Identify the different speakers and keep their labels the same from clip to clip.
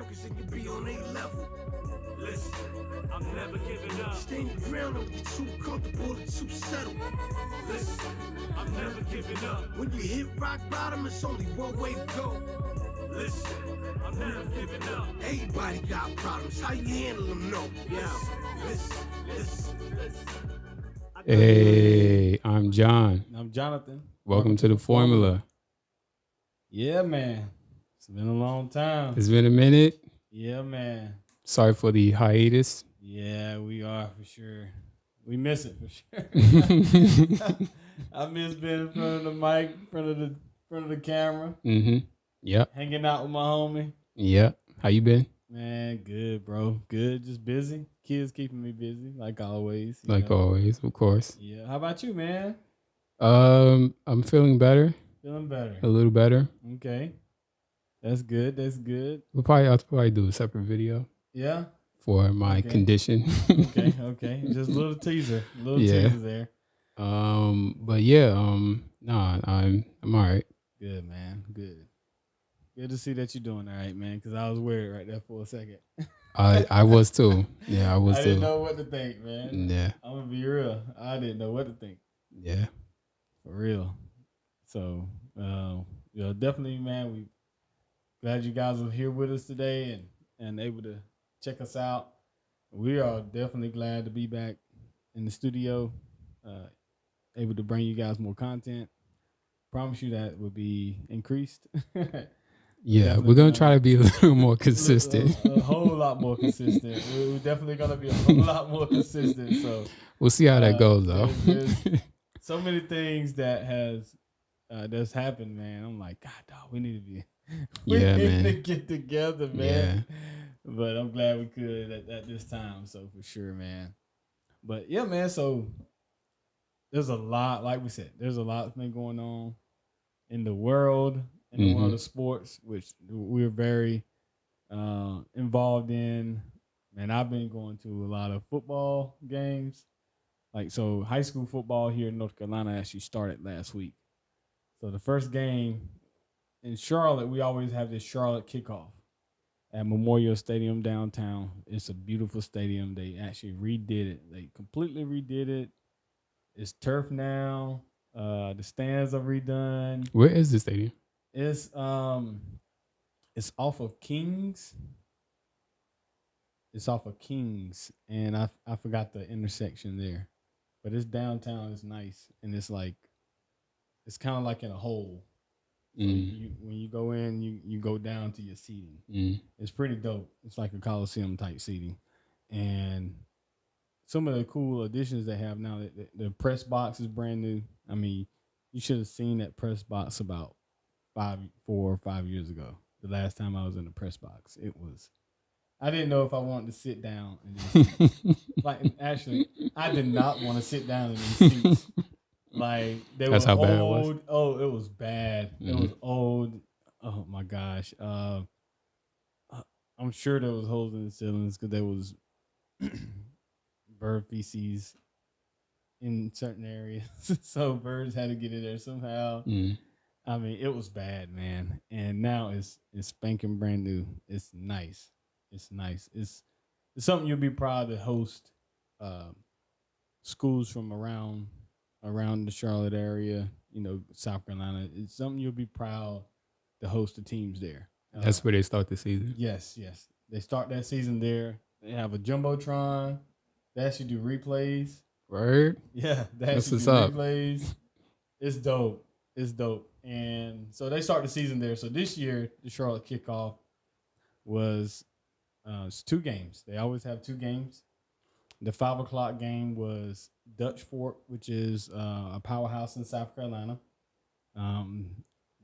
Speaker 1: suckers and you be on a level.
Speaker 2: Listen, I'm never giving up.
Speaker 1: Stand your ground, don't get too comfortable or too settled.
Speaker 2: Listen, I'm never giving up.
Speaker 1: When you hit rock bottom, it's only one way to go.
Speaker 2: Listen, I'm never giving up.
Speaker 1: Everybody got problems, how you handle them, no.
Speaker 2: Listen.
Speaker 3: Hey, I'm John.
Speaker 4: I'm Jonathan.
Speaker 3: Welcome to the Formula.
Speaker 4: Yeah, man. It's been a long time.
Speaker 3: It's been a minute.
Speaker 4: Yeah, man.
Speaker 3: Sorry for the hiatus.
Speaker 4: Yeah, we are for sure. We miss it for sure. I miss being in front of the mic, in front of the camera.
Speaker 3: Mm-hmm. Yep.
Speaker 4: Hanging out with my homie.
Speaker 3: Yep. How you been?
Speaker 4: Man, good, bro. Good. Just busy. Kids keeping me busy, like always.
Speaker 3: Like always, of course.
Speaker 4: Yeah. How about you, man?
Speaker 3: I'm feeling better.
Speaker 4: Feeling better.
Speaker 3: A little better.
Speaker 4: Okay. That's good. That's good.
Speaker 3: I'll probably do a separate video.
Speaker 4: Yeah.
Speaker 3: For my condition.
Speaker 4: Okay. Just a little teaser. Teaser there.
Speaker 3: But yeah, no, I'm all right.
Speaker 4: Good, man. Good. Good to see that you're doing all right, man, because I was worried right there for a second.
Speaker 3: I was too. Yeah, I was too.
Speaker 4: I didn't know what to think, man.
Speaker 3: Yeah.
Speaker 4: I'm going to be real. I didn't know what to think.
Speaker 3: Yeah.
Speaker 4: For real. So, definitely, man, we glad you guys are here with us today and able to check us out. We are definitely glad to be back in the studio, able to bring you guys more content. Promise you that will be increased.
Speaker 3: Yeah, we're going to try to be a little more consistent.
Speaker 4: A whole lot more consistent. We're definitely going to be a whole lot more consistent. So
Speaker 3: we'll see how that goes, though.
Speaker 4: There's so many things that's happened, man. I'm like, God, dog, we need to get together, man. Yeah. But I'm glad we could at this time. So for sure, man. But yeah, man. So there's a lot, like we said, there's a lot that's been going on in the world. In the world of sports, which we're very involved in. Man, I've been going to a lot of football games. So high school football here in North Carolina actually started last week. So the first game in Charlotte, we always have this Charlotte kickoff at Memorial Stadium downtown. It's a beautiful stadium. They actually redid it. They completely redid it. It's turf now. The stands are redone.
Speaker 3: Where is the stadium?
Speaker 4: It's off of Kings. It's off of Kings, and I forgot the intersection there, but it's downtown. It's nice, and it's kind of like in a hole. So when you go in, you go down to your seating. It's pretty dope. It's like a Coliseum type seating, and some of the cool additions they have now. The press box is brand new. I mean, you should have seen that press box about 4 or 5 years ago. The last time I was in the press box, I didn't know if I wanted to sit down in these seats. Actually, I did not want to sit down in these seats. That's
Speaker 3: how
Speaker 4: old.
Speaker 3: bad it was.
Speaker 4: Oh, it was bad. It was old. Oh my gosh. I'm sure there was holes in the ceilings because there was bird feces in certain areas. So birds had to get in there somehow. I mean, it was bad, man. And now it's spanking brand new. It's nice. It's nice. It's something you'll be proud to host schools from around the Charlotte area, South Carolina. It's something you'll be proud to host the teams there.
Speaker 3: That's where they start the season?
Speaker 4: Yes. They start that season there. They have a Jumbotron. They actually do replays.
Speaker 3: Word?
Speaker 4: Yeah, they actually do replays. It's dope. And so they start the season there. So this year, the Charlotte kickoff was it's 2 games. They always have 2 games. The 5 o'clock game was Dutch Fork, which is a powerhouse in South Carolina.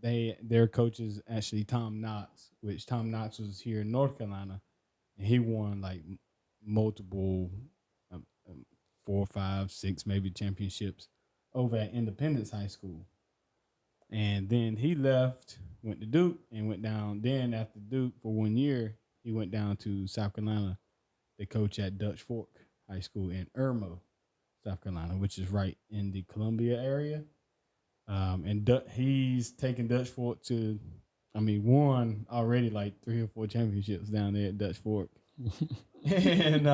Speaker 4: Their coach is actually Tom Knox, which Tom Knox was here in North Carolina, and he won multiple 4, 5, 6 maybe championships over at Independence High School. And then he left, went to Duke, and went down. Then after Duke for 1 year, he went down to South Carolina to coach at Dutch Fork High School in Irmo, South Carolina, which is right in the Columbia area. And he's taken Dutch Fork to I mean, won already like 3 or 4 championships down there at Dutch Fork. And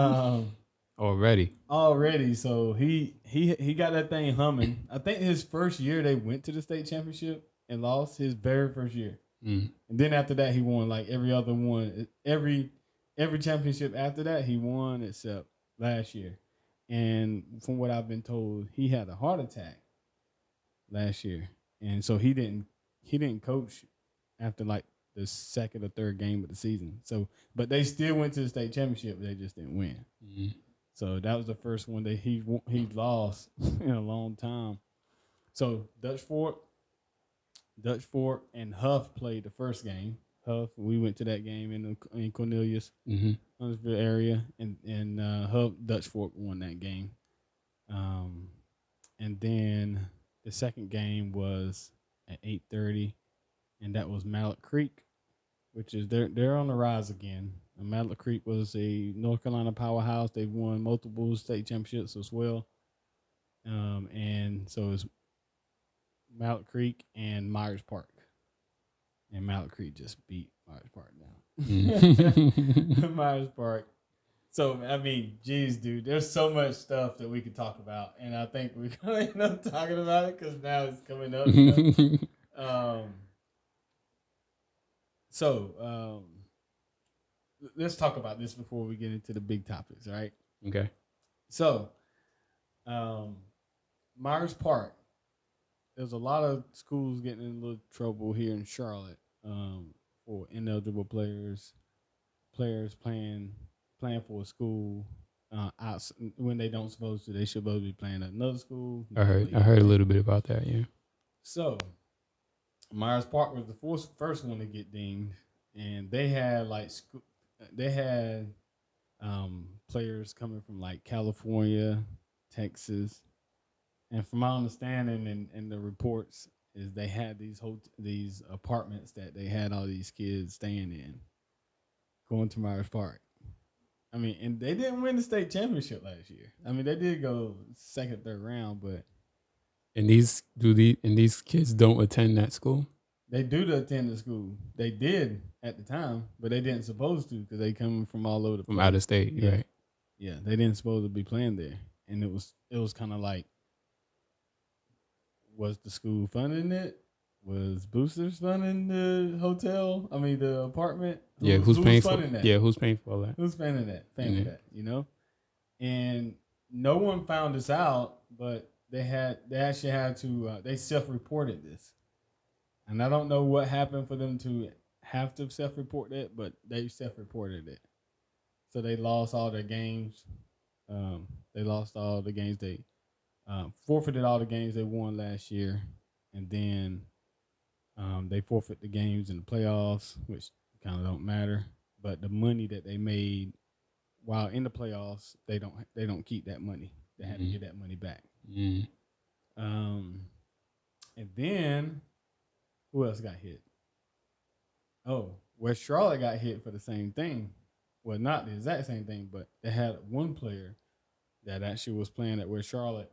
Speaker 4: already, so he got that thing humming. I think his first year they went to the state championship and lost his very first year. And then after that he won like every other one. Every championship after that he won except last year. And from what I've been told, he had a heart attack last year. And so he didn't coach after like the second or third game of the season. So, but they still went to the state championship. They just didn't win. So that was the first one that he lost in a long time. So Dutch Fork and Huff played the first game. Huff, we went to that game in Cornelius, Huntsville area, and Huff Dutch Fork won that game. And then the second game was at 8:30, and that was Mallet Creek, which is they're on the rise again. And Mallet Creek was a North Carolina powerhouse. They've won multiple state championships as well. And so it's Mallet Creek and Myers Park. And Mallet Creek just beat Myers Park down. Myers Park. So, I mean, geez, dude, there's so much stuff that we could talk about. And I think we're going to end up talking about it because now it's coming up. Let's talk about this before we get into the big topics, right?
Speaker 3: Okay.
Speaker 4: So, Myers Park, there's a lot of schools getting in a little trouble here in Charlotte for ineligible players playing for a school out when they don't supposed to. They should supposed to be playing at another school.
Speaker 3: I heard a little bit about that, yeah.
Speaker 4: So, Myers Park was the first one to get dinged, and they had players coming from like California, Texas, and from my understanding and the reports is they had these apartments that they had all these kids staying in, going to Myers Park. I mean, and they didn't win the state championship last year. I mean, they did go second, third round, but
Speaker 3: and these kids don't attend that school.
Speaker 4: They do attend the school. They did at the time, but they didn't supposed to because they come from all over
Speaker 3: from out of state,
Speaker 4: yeah.
Speaker 3: Right?
Speaker 4: Yeah, they didn't supposed to be playing there, and it was kind of like, was the school funding it? Was Boosters funding the hotel? I mean, the apartment?
Speaker 3: Who's paying for that? Yeah, who's paying for all that?
Speaker 4: Who's paying that? For that, you know? And no one found this out, but they actually had to, they self-reported this. And I don't know what happened for them to have to self-report that, but they self-reported it. So they lost all their games. They lost all the games. They forfeited all the games they won last year. And then they forfeit the games in the playoffs, which kind of don't matter. But the money that they made while in the playoffs, they don't keep that money. They have to get that money back. And then who else got hit? Oh, West Charlotte got hit for the same thing. Well, not the exact same thing, but they had one player that actually was playing at West Charlotte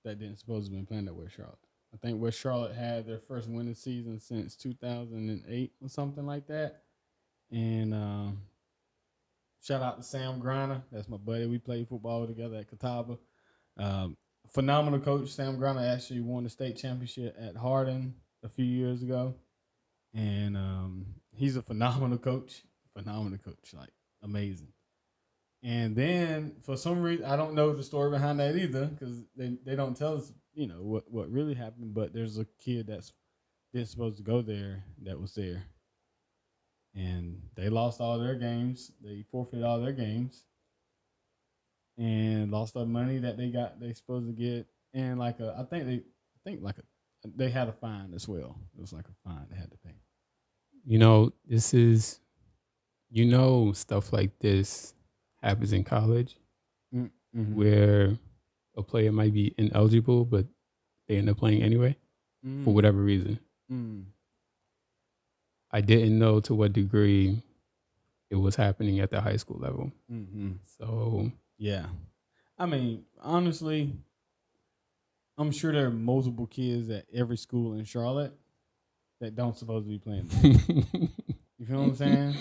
Speaker 4: that didn't supposed to have been playing at West Charlotte. I think West Charlotte had their first winning season since 2008 or something like that. And shout out to Sam Griner. That's my buddy. We played football together at Catawba. Phenomenal coach. Sam Griner actually won the state championship at Hardin a few years ago. And he's a phenomenal coach. Like amazing. And then for some reason, I don't know the story behind that either because they don't tell us, you know, what really happened. But there's a kid that's supposed to go there that was there. And they lost all their games. They forfeited all their games. And lost the money that they supposed to get. And they had a fine as well. It was like a fine they had to pay.
Speaker 3: You know, stuff like this happens in college where a player might be ineligible, but they end up playing anyway for whatever reason. I didn't know to what degree it was happening at the high school level. So,
Speaker 4: yeah. I mean, honestly, I'm sure there are multiple kids at every school in Charlotte that don't supposed to be playing. You feel what I'm saying?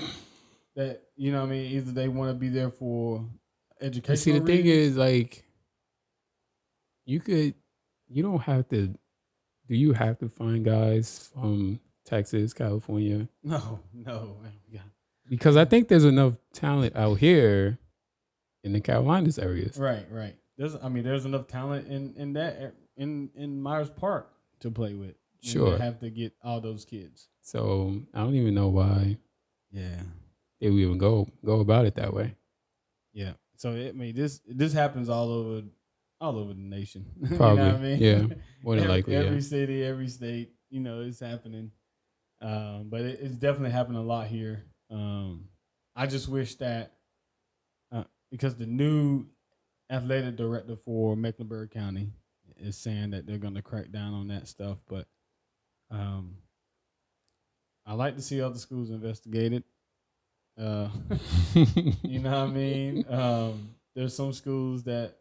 Speaker 4: That, you know what I mean? Either they want to be there for education.
Speaker 3: See, the thing is, like, you don't have to. Do you have to find guys from Texas, California?
Speaker 4: No. Yeah.
Speaker 3: Because I think there's enough talent out here in the Carolinas areas.
Speaker 4: Right. There's enough talent in Myers Park to play with.
Speaker 3: Sure.
Speaker 4: They have to get all those kids.
Speaker 3: So I don't even know why.
Speaker 4: Yeah.
Speaker 3: They would even go about it that way.
Speaker 4: Yeah. So this happens all over the nation.
Speaker 3: Probably.
Speaker 4: You know what I mean?
Speaker 3: Yeah. More than likely.
Speaker 4: Every city, every state, it's happening. But it's definitely happening a lot here. I just wish that because the new athletic director for Mecklenburg County is saying that they're going to crack down on that stuff, but I like to see other schools investigated. You know what I mean? There's some schools that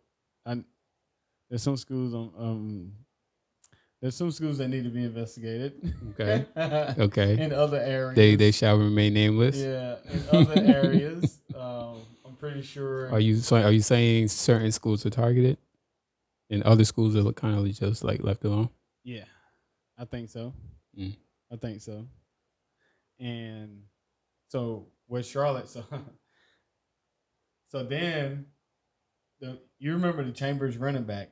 Speaker 4: there's some schools that need to be investigated.
Speaker 3: Okay. Okay.
Speaker 4: In other areas.
Speaker 3: They shall remain nameless.
Speaker 4: Yeah, in other areas. I'm pretty sure.
Speaker 3: Are you saying certain schools are targeted and other schools are kind of just like left alone?
Speaker 4: Yeah, I think so. I think so. And so with Charlotte, so then you remember the Chambers running back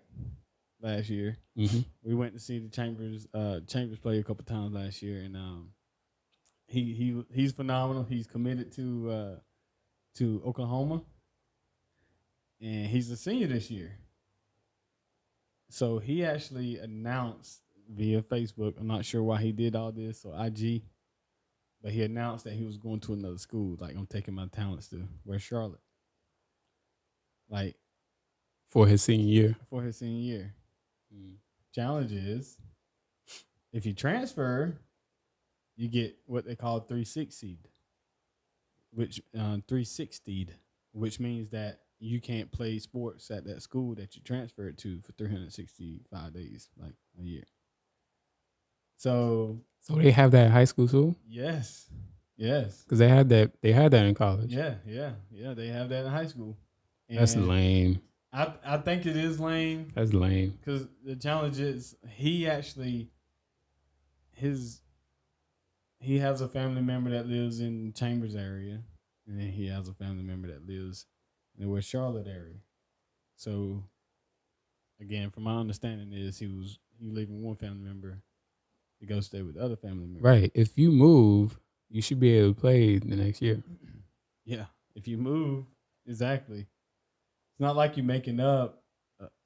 Speaker 4: last year.
Speaker 3: Mm-hmm.
Speaker 4: We went to see the Chambers play a couple times last year, and he's phenomenal. He's committed to Oklahoma, and he's a senior this year. So he actually announced via Facebook. I'm not sure why he did all this or IG, but he announced that he was going to another school. Like, I'm taking my talents to West Charlotte. Like,
Speaker 3: for his senior
Speaker 4: year. Challenge is, if you transfer, you get what they call 360, which 360'd, which means that you can't play sports at that school that you transferred to for 365 days, like a year. So
Speaker 3: they have that in high school too?
Speaker 4: Yes.
Speaker 3: Because they had that in college.
Speaker 4: Yeah. They have that in high school. And
Speaker 3: that's lame.
Speaker 4: I think it is lame.
Speaker 3: That's lame.
Speaker 4: Because the challenge is he has a family member that lives in Chambers area, and then he has a family member that lives in the West Charlotte area. So, again, from my understanding is he leaving one family member to go stay with the other family member.
Speaker 3: Right. If you move, you should be able to play the next year.
Speaker 4: Yeah. If you move, exactly. It's not like you're making up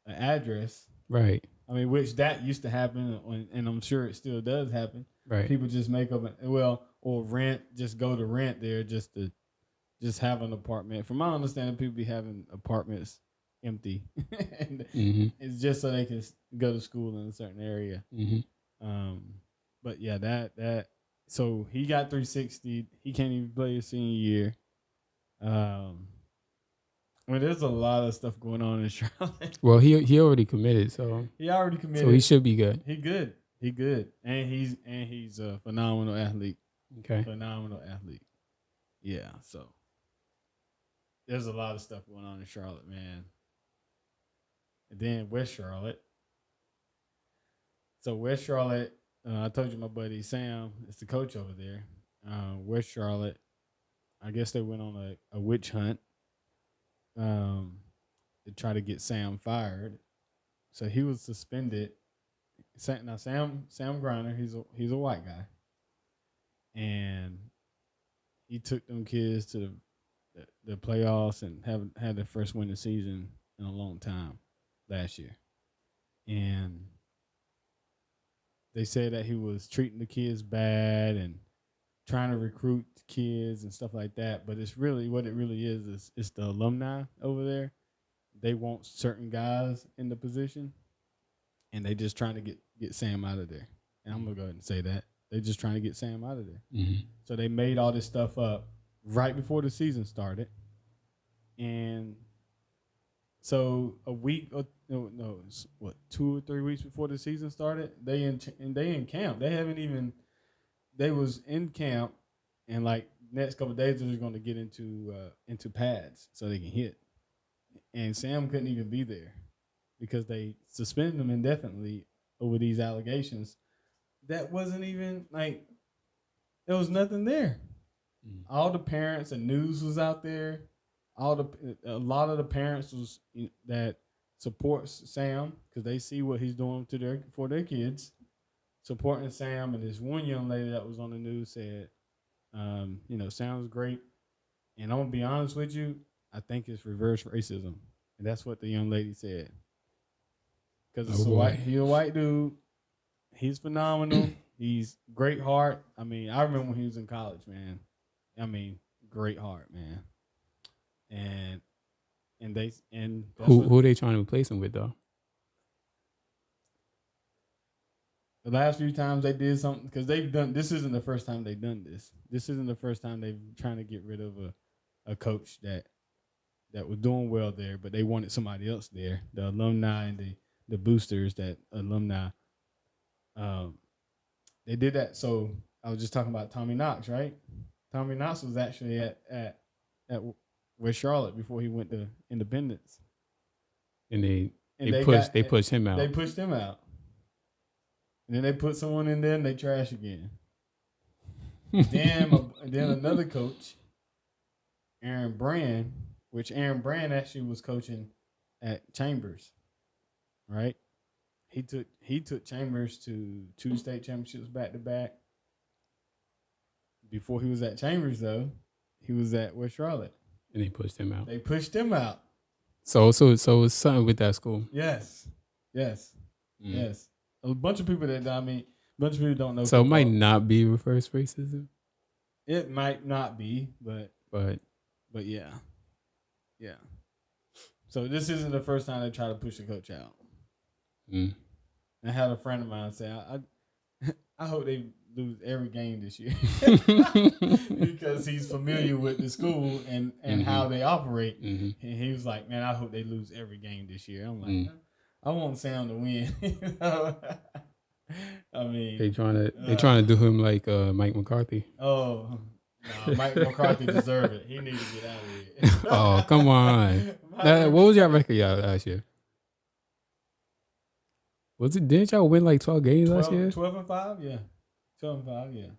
Speaker 4: an address.
Speaker 3: Right.
Speaker 4: I mean, which that used to happen, and I'm sure it still does happen.
Speaker 3: Right.
Speaker 4: People just make up, or go to rent there just to have an apartment. From my understanding, people be having apartments empty. And it's just so they can go to school in a certain area. Mm-hmm. But yeah, that. So he got 360. He can't even play his senior year. There's a lot of stuff going on in Charlotte.
Speaker 3: Well, he already committed, so
Speaker 4: so
Speaker 3: he should be good.
Speaker 4: He good, and he's a phenomenal athlete.
Speaker 3: Okay,
Speaker 4: phenomenal athlete. Yeah, so there's a lot of stuff going on in Charlotte, man. And then West Charlotte. So West Charlotte, I told you my buddy Sam is the coach over there. West Charlotte, I guess they went on a witch hunt. To try to get Sam fired, so he was suspended. Now Sam Griner, he's a white guy, and he took them kids to the playoffs and haven't had their first win of the season in a long time last year, and they said that he was treating the kids bad and trying to recruit kids and stuff like that. But it's really what it really is it's the alumni over there. They want certain guys in the position, and they just trying to get Sam out of there. And I'm gonna go ahead and say that they're just trying to get Sam out of there. Mm-hmm. So they made all this stuff up right before the season started, and so a week or no, it's 2 or 3 weeks before the season started, they in camp. They haven't even they was in camp, and like next couple of days they're going to get into pads so they can hit. And Sam couldn't even be there because they suspended him indefinitely over these allegations. That wasn't even like there was nothing there. All the parents and news was out there. A lot of the parents was that supports Sam because they see what he's doing for their kids, supporting Sam. And this one young lady that was on the news said, Sam's great. And I'm gonna be honest with you, I think it's reverse racism, and that's what the young lady said. Because he's a white dude. He's phenomenal. He's great heart. I mean, I remember when he was in college, man. I mean, great heart, man. And
Speaker 3: who are they trying to replace him with though?
Speaker 4: The last few times they did something because they've done. This isn't the first time they've done this. This isn't the first time they've trying to get rid of a coach that was doing well there, but they wanted somebody else there. The alumni and the boosters, that alumni. They did that. So I was just talking about Tommy Knox, right? Tommy Knox was actually at West Charlotte before he went to Independence.
Speaker 3: And they pushed him out.
Speaker 4: They pushed him out. And then they put someone in there and they trash again. then another coach, Aaron Brand, which Aaron Brand actually was coaching at Chambers, right? He took Chambers to 2 state championships back to back. Before he was at Chambers, though, he was at West Charlotte.
Speaker 3: And they pushed him out.
Speaker 4: They pushed him out.
Speaker 3: So it's something with that school.
Speaker 4: Yes. A bunch of people a bunch of people don't know.
Speaker 3: So football. It might not be reverse racism.
Speaker 4: It might not be, but yeah. So this isn't the first time they try to push a coach out. I had a friend of mine say, I hope they lose every game this year because he's familiar with the school and how they operate. And he was like, man, I hope they lose every game this year. I'm like, I want Sam to win. I mean,
Speaker 3: they trying to do him like Mike McCarthy.
Speaker 4: Oh, no, Mike McCarthy deserved it. He needed to get out of here.
Speaker 3: Oh, come on. What was y'all record y'all last year? Didn't y'all win like 12 games last year?
Speaker 4: 12-5, yeah. 12-5, yeah.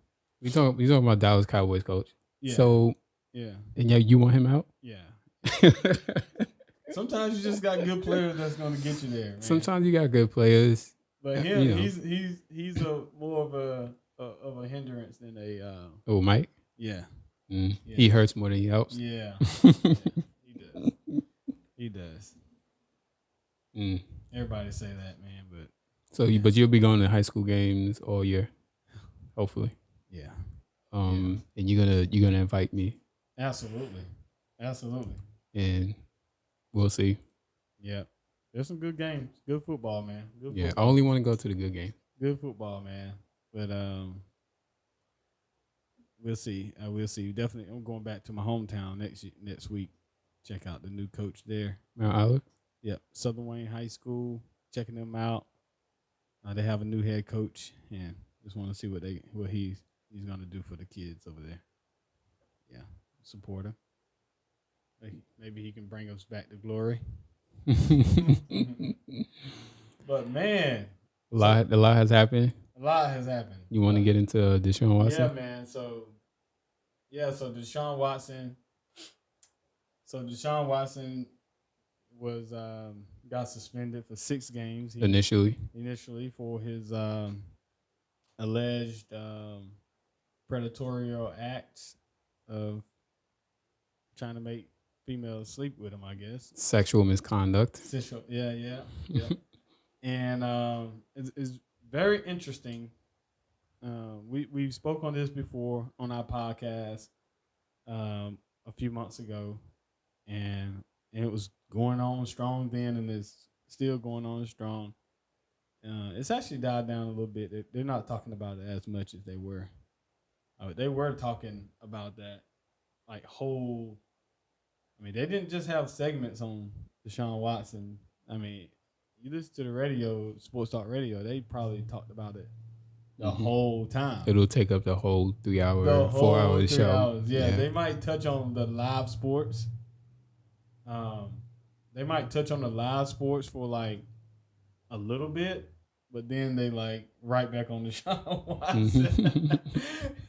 Speaker 3: We talking about Dallas Cowboys coach.
Speaker 4: Yeah.
Speaker 3: So
Speaker 4: yeah.
Speaker 3: And you want him out?
Speaker 4: Yeah. Sometimes you just got good players that's going to get you there, man.
Speaker 3: Sometimes you got good players.
Speaker 4: But him, he's more of a hindrance than a
Speaker 3: Mike?
Speaker 4: Yeah.
Speaker 3: Yeah. He hurts more than he helps.
Speaker 4: Yeah. He does. Everybody say that, man, but
Speaker 3: but you'll be going to high school games all year, hopefully.
Speaker 4: Yeah.
Speaker 3: And you're gonna invite me.
Speaker 4: Absolutely.
Speaker 3: And we'll see.
Speaker 4: Yeah. There's some good games. Good football, man. Good
Speaker 3: yeah,
Speaker 4: football.
Speaker 3: I only want to go to the good game.
Speaker 4: Good football, man. But we'll see. We'll see. Definitely, I'm going back to my hometown next week. Check out the new coach there.
Speaker 3: Mount Olive?
Speaker 4: Yep. Southern Wayne High School. Checking them out. They have a new head coach, and just want to see what he's going to do for the kids over there. Yeah. Support him. Maybe he can bring us back to glory. But man, a lot has happened. You want to get into Deshaun Watson? Yeah, man. So Deshaun Watson. So Deshaun Watson was got suspended for 6 games
Speaker 3: initially
Speaker 4: for his alleged predatory acts of trying to make females sleep with him, I guess.
Speaker 3: Sexual misconduct.
Speaker 4: Yeah. And it's very interesting. We spoke on this before on our podcast a few months ago, and it was going on strong then, and it's still going on strong. It's actually died down a little bit. They're not talking about it as much as they were. They were talking about that like whole. I mean, they didn't just have segments on Deshaun Watson. I mean, you listen to the radio, Sports Talk Radio, they probably talked about it the whole time.
Speaker 3: It'll take up the whole 3 hour,
Speaker 4: The
Speaker 3: 4 hour
Speaker 4: 3
Speaker 3: show.
Speaker 4: hours. Yeah, they might touch on the live sports. They might touch on the live sports for like a little bit, but then they like right back on the show.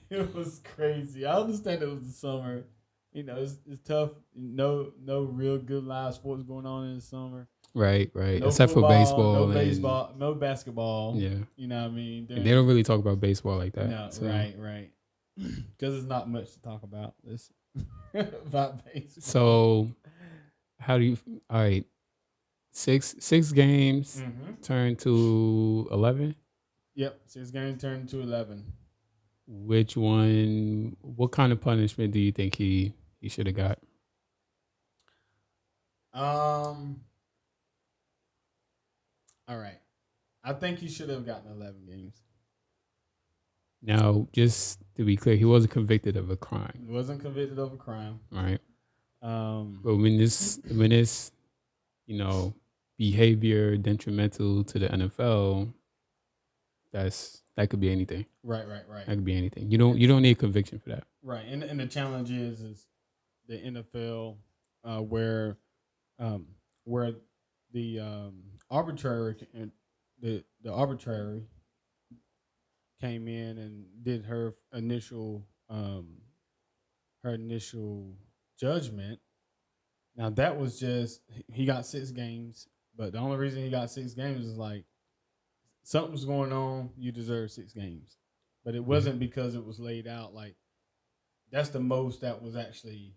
Speaker 4: It was crazy. I understand it was the summer. You know, it's tough. No real good live sports going on in the summer.
Speaker 3: Right.
Speaker 4: No
Speaker 3: Except
Speaker 4: football,
Speaker 3: for baseball.
Speaker 4: no baseball, no basketball.
Speaker 3: Yeah.
Speaker 4: You know what I mean?
Speaker 3: And they don't really talk about baseball like that.
Speaker 4: No,
Speaker 3: so.
Speaker 4: right. Because there's not much to talk about. This about baseball.
Speaker 3: So, how do you? All right, six games turned to 11.
Speaker 4: Yep, 6 games turned to 11.
Speaker 3: Which one? What kind of punishment do you think he should have got?
Speaker 4: All right. I think he should have gotten 11 games.
Speaker 3: Now, just to be clear, he wasn't convicted of a crime.
Speaker 4: He wasn't convicted of a crime.
Speaker 3: Right. But when it's behavior detrimental to the NFL, that could be anything.
Speaker 4: Right.
Speaker 3: That could be anything. You don't need a conviction for that.
Speaker 4: Right. And the challenge is the NFL where the arbitrary came in and did her initial judgment. Now that was just he got 6 games, but the only reason he got 6 games is like something's going on. You deserve 6 games, but it wasn't because it was laid out like that's the most that was actually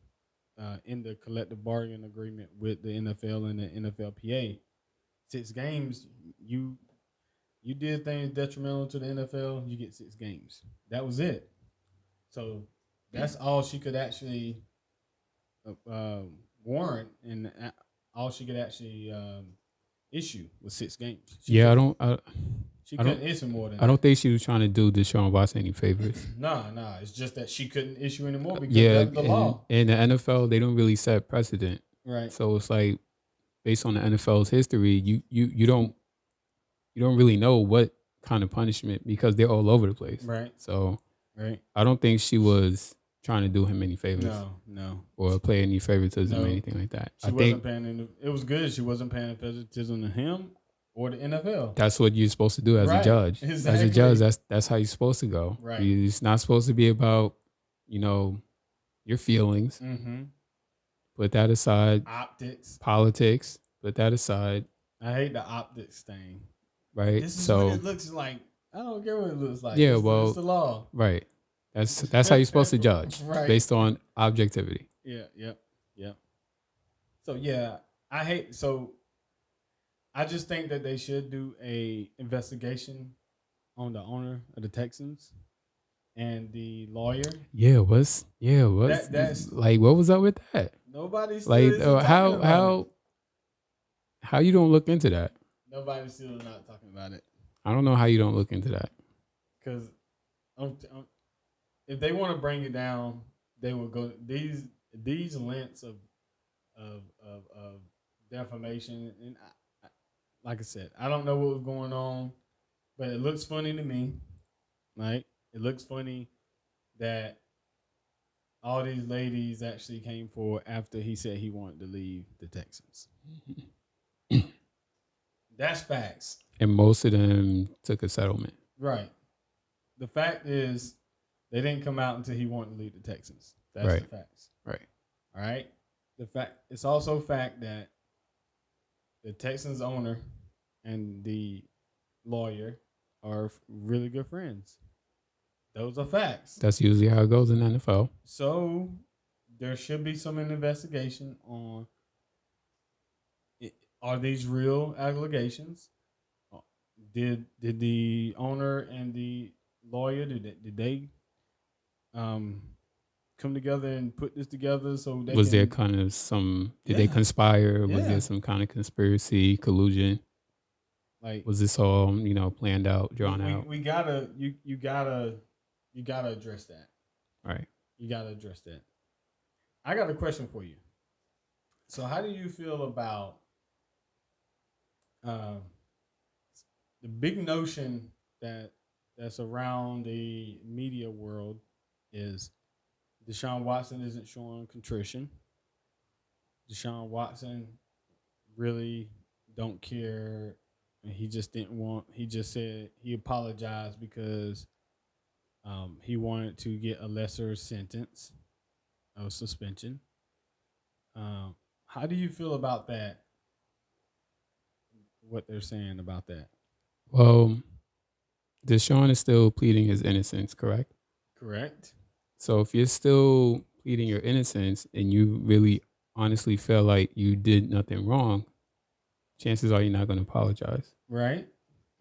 Speaker 4: in the collective bargaining agreement with the NFL and the NFLPA. 6 games, you did things detrimental to the NFL, you get 6 games. That was it. So that's all she could actually warrant, and all she could actually issue was 6 games. She couldn't issue more than that.
Speaker 3: I don't think she was trying to do Deshaun Watson any favors.
Speaker 4: Nah. It's just that she couldn't issue anymore because that's the law.
Speaker 3: In the NFL, they don't really set precedent.
Speaker 4: Right.
Speaker 3: So it's like based on the NFL's history, you don't really know what kind of punishment because they're all over the place.
Speaker 4: Right.
Speaker 3: So
Speaker 4: right.
Speaker 3: I don't think she was trying to do him any favors.
Speaker 4: No.
Speaker 3: Or play any favoritism or anything like that.
Speaker 4: It was good. She wasn't paying favoritism to him or the NFL.
Speaker 3: That's what you're supposed to do as a judge.
Speaker 4: Exactly.
Speaker 3: As a judge, that's how you're supposed to go.
Speaker 4: Right.
Speaker 3: It's not supposed to be about, your feelings.
Speaker 4: Mm-hmm.
Speaker 3: Put that aside.
Speaker 4: Optics.
Speaker 3: Politics. Put that aside.
Speaker 4: I hate the optics thing.
Speaker 3: Right.
Speaker 4: This is what it looks like. I don't care what it looks like.
Speaker 3: Yeah,
Speaker 4: it's the law.
Speaker 3: Right. That's how you're supposed to judge.
Speaker 4: Right.
Speaker 3: Based on objectivity.
Speaker 4: Yeah. So I just think that they should do a investigation on the owner of the Texans and the lawyer.
Speaker 3: What's like? What was up with that?
Speaker 4: Nobody's
Speaker 3: like how you don't look into that?
Speaker 4: Nobody's still not talking about it.
Speaker 3: I don't know how you don't look into that.
Speaker 4: Because if they want to bring it down, they will go these lengths of defamation. And like I said, I don't know what was going on, but it looks funny to me. Right? It looks funny that all these ladies actually came forward after he said he wanted to leave the Texans. That's facts.
Speaker 3: And most of them took a settlement.
Speaker 4: Right. The fact is, they didn't come out until he wanted to leave the Texans. That's the facts.
Speaker 3: Right.
Speaker 4: All right. It's also a fact that the Texans owner and the lawyer are really good friends. Those are facts.
Speaker 3: That's usually how it goes in the NFL.
Speaker 4: So there should be some investigation on are these real allegations? Did the owner and the lawyer did they come together and put this together so they
Speaker 3: was there kind of some did they conspire? Was there some kind of conspiracy, collusion? Like, was this all planned out, drawn out?
Speaker 4: We gotta you gotta address that.
Speaker 3: Right.
Speaker 4: You gotta address that. I got a question for you. So how do you feel about the big notion that that's around the media world is Deshaun Watson isn't showing contrition. Deshaun Watson really don't care. And he just didn't want. He just said he apologized because he wanted to get a lesser sentence of suspension. How do you feel about that? What they're saying about that?
Speaker 3: Well, Deshaun is still pleading his innocence, correct?
Speaker 4: Correct.
Speaker 3: So if you're still pleading your innocence and you really honestly feel like you did nothing wrong, chances are you're not going to apologize.
Speaker 4: Right.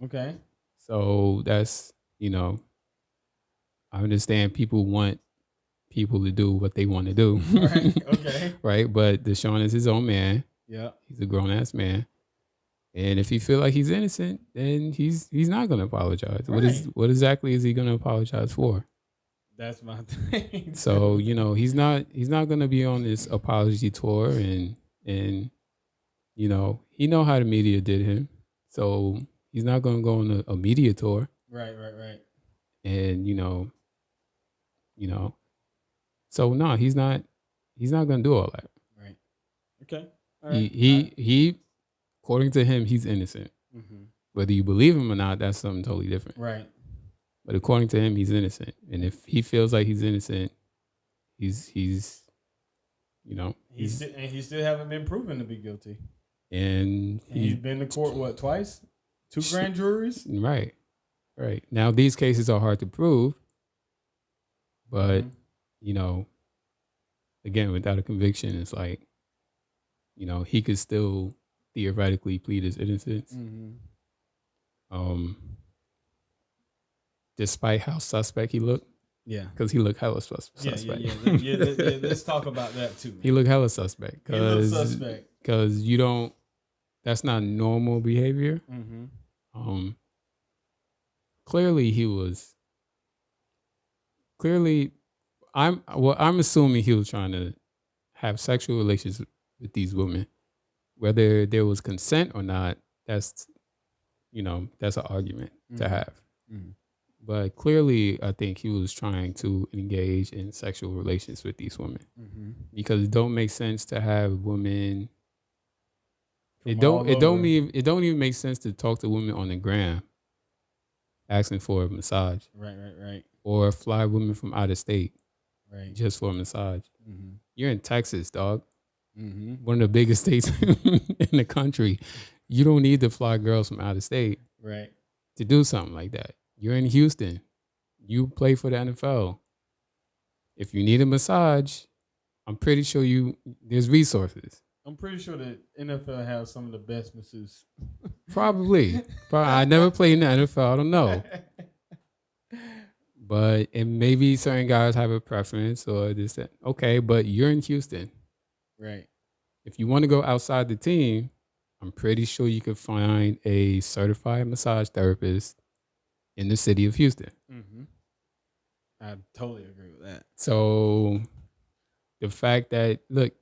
Speaker 4: Okay.
Speaker 3: So that's, I understand people want people to do what they want to do.
Speaker 4: Right. Okay.
Speaker 3: Right. But Deshaun is his own man.
Speaker 4: Yeah.
Speaker 3: He's a grown ass man. And if he feel like he's innocent, then he's not going to apologize.
Speaker 4: Right.
Speaker 3: What exactly is he going to apologize for?
Speaker 4: That's my thing.
Speaker 3: So, he's not going to be on this apology tour and he know how the media did him. So, he's not going to go on a media tour.
Speaker 4: Right.
Speaker 3: And so no, he's not going to do all that.
Speaker 4: Right. Okay. All right.
Speaker 3: He according to him, he's innocent.
Speaker 4: Mm-hmm.
Speaker 3: Whether you believe him or not, that's something totally different.
Speaker 4: Right.
Speaker 3: But according to him, he's innocent. And if he feels like he's innocent, he
Speaker 4: still haven't been proven to be guilty.
Speaker 3: And
Speaker 4: he's been to court, twice? 2 grand juries?
Speaker 3: Right. Now, these cases are hard to prove. But, again, without a conviction, it's like, he could still theoretically plead his innocence.
Speaker 4: Mm-hmm.
Speaker 3: Despite how suspect he looked.
Speaker 4: Yeah.
Speaker 3: Because he looked hella suspect.
Speaker 4: Yeah. Let's talk about that too.
Speaker 3: He looked hella suspect. Because that's not normal behavior.
Speaker 4: Mm-hmm.
Speaker 3: I'm assuming he was trying to have sexual relations with these women. Whether there was consent or not, that's an argument to have.
Speaker 4: Mm-hmm.
Speaker 3: But clearly, I think he was trying to engage in sexual relations with these women.
Speaker 4: Mm-hmm.
Speaker 3: Because it don't make sense to have women. It don't even make sense to talk to women on the gram asking for a massage.
Speaker 4: Right.
Speaker 3: Or fly women from out of state.
Speaker 4: Right.
Speaker 3: Just for a massage.
Speaker 4: Mm-hmm.
Speaker 3: You're in Texas, dog.
Speaker 4: Mm-hmm.
Speaker 3: One of the biggest states in the country. You don't need to fly girls from out of state.
Speaker 4: Right.
Speaker 3: To do something like that. You're in Houston. You play for the NFL. If you need a massage, I'm pretty sure there's resources.
Speaker 4: I'm pretty sure the NFL has some of the best masseuses.
Speaker 3: Probably. I never played in the NFL. I don't know. But and maybe certain guys have a preference or this, that. Okay, but you're in Houston.
Speaker 4: Right.
Speaker 3: If you want to go outside the team, I'm pretty sure you could find a certified massage therapist in the city of Houston.
Speaker 4: Mm-hmm. I totally agree with that.
Speaker 3: So the fact that, look,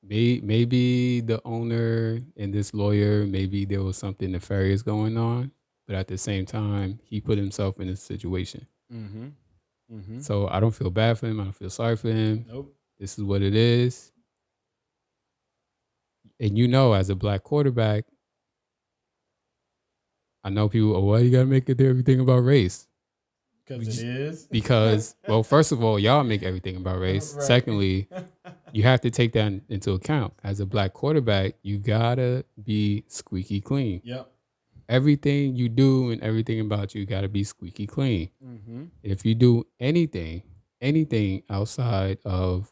Speaker 3: maybe the owner and this lawyer, maybe there was something nefarious going on, but at the same time, he put himself in this situation.
Speaker 4: Mm-hmm. Mm-hmm.
Speaker 3: So I don't feel bad for him. I don't feel sorry for him.
Speaker 4: Nope.
Speaker 3: This is what it is. And as a black quarterback, I know people, why you got to make everything about race?
Speaker 4: Because it is.
Speaker 3: Because, well, first of all, y'all make everything about race.
Speaker 4: Right.
Speaker 3: Secondly, you have to take that into account. As a black quarterback, you got to be squeaky clean.
Speaker 4: Yep.
Speaker 3: Everything you do and everything about you got to be squeaky clean.
Speaker 4: Mm-hmm.
Speaker 3: If you do anything outside of,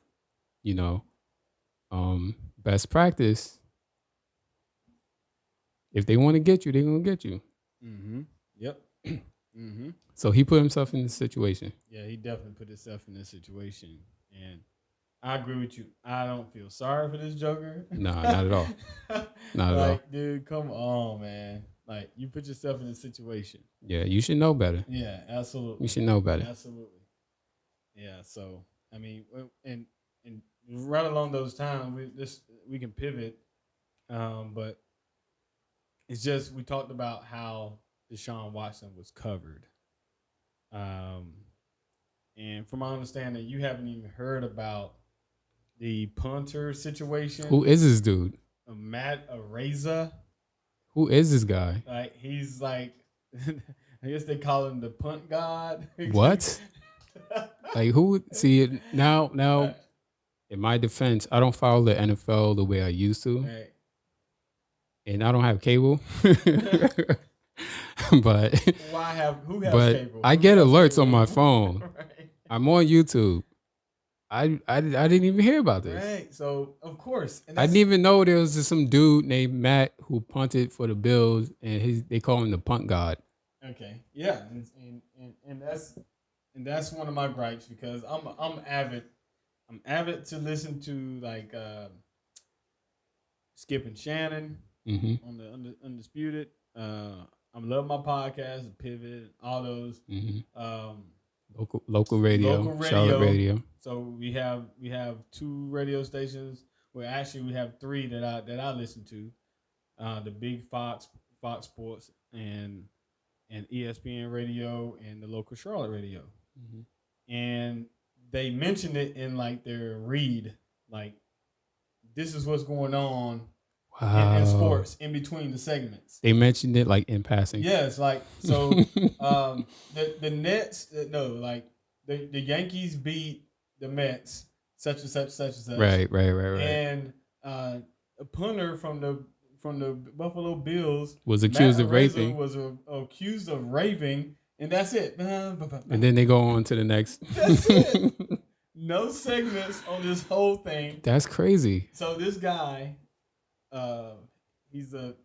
Speaker 3: best practice, if they want to get you, they're going to get you.
Speaker 4: Mm-hmm. Yep. Mm-hmm.
Speaker 3: So he put himself in this situation.
Speaker 4: Yeah, he definitely put himself in this situation. And I agree with you. I don't feel sorry for this joker.
Speaker 3: Nah, not at all. Not at all.
Speaker 4: Dude, come on, man. Like, you put yourself in this situation.
Speaker 3: Yeah, you should know better.
Speaker 4: Yeah, absolutely.
Speaker 3: You should know better.
Speaker 4: Absolutely. Yeah, so, I mean, and right along those times, we can pivot. But it's just, we talked about how Deshaun Watson was covered. And from my understanding, you haven't even heard about the punter situation.
Speaker 3: Who is this dude?
Speaker 4: Matt Araiza.
Speaker 3: Who is this guy?
Speaker 4: Like he's like, I guess they call him the punt god.
Speaker 3: What? Like who? See now. In my defense, I don't follow the NFL the way I used to,
Speaker 4: Right.
Speaker 3: and I don't have cable. But
Speaker 4: who has cable?
Speaker 3: I get alerts on my phone.
Speaker 4: Right.
Speaker 3: I'm on YouTube. I didn't even hear about this.
Speaker 4: Right. So of course,
Speaker 3: I didn't even know there was just some dude named Matt who punted for the Bills, and they call him the punt god.
Speaker 4: Okay. Yeah, and that's one of my gripes because I'm avid. I'm avid to listen to like Skip and Shannon on the Undisputed. I love my podcast, Pivot, all those.
Speaker 3: Local radio, Charlotte radio.
Speaker 4: So we have 2 radio stations. Well, actually, we have 3 that I listen to. The big Fox Sports and ESPN radio and the local Charlotte radio. And they mentioned it in like their read, like this is what's going on in sports in between the segments.
Speaker 3: They mentioned it like in passing.
Speaker 4: Yes, like so. The Nets, like the Yankees beat the Mets, such and such, such and such.
Speaker 3: Right.
Speaker 4: And a punter from the Buffalo Bills
Speaker 3: was accused
Speaker 4: Matt
Speaker 3: of
Speaker 4: Araiza
Speaker 3: raping.
Speaker 4: Was accused of raping, and that's it.
Speaker 3: And then they go on to the next.
Speaker 4: That's it. No segments on this whole thing.
Speaker 3: That's crazy.
Speaker 4: So this guy, he's a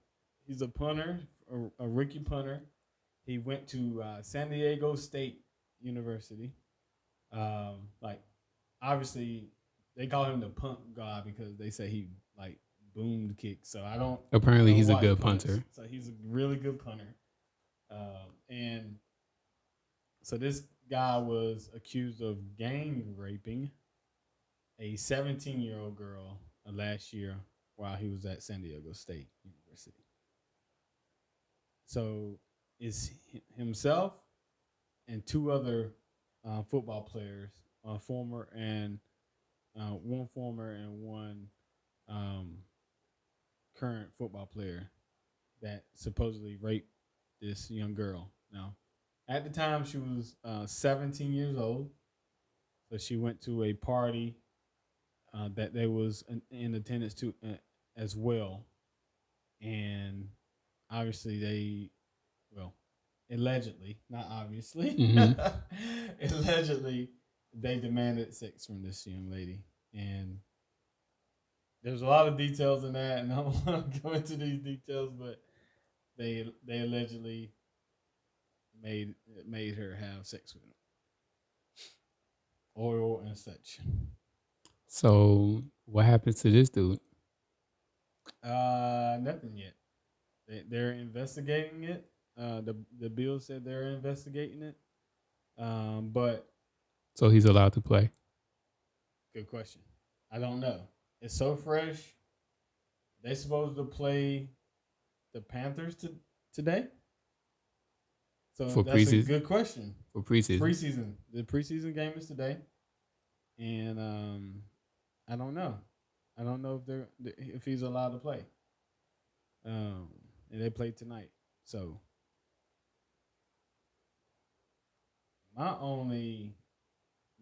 Speaker 4: punter, a rookie punter. He went to San Diego State University. Like obviously they call him the punt god because they say he like boomed kicks. So I don't.
Speaker 3: Apparently he's a
Speaker 4: why he
Speaker 3: good
Speaker 4: punts.
Speaker 3: punter.
Speaker 4: So he's a really good punter. And so this guy was accused of gang raping a 17-year-old girl last year while he was at San Diego State University. So it's himself and 2 other football players, one former and one current football player that supposedly raped this young girl. Now, at the time, she was 17 years old. So she went to a party that they was in attendance to as well. And obviously allegedly, not obviously, allegedly, they demanded sex from this young lady. And there's a lot of details in that, and I don't want to go into these details, but they allegedly made her have sex with him. Oil and such.
Speaker 3: So what happens to this dude?
Speaker 4: Nothing yet. They're investigating it. The bill said they're investigating it. But
Speaker 3: so he's allowed to play.
Speaker 4: Good question. I don't know. It's so fresh. They supposed to play the Panthers today. So
Speaker 3: for
Speaker 4: that's
Speaker 3: preseason?
Speaker 4: A good question.
Speaker 3: For preseason.
Speaker 4: Preseason. The preseason game is today. And I don't know. I don't know if he's allowed to play. And they play tonight. So not only,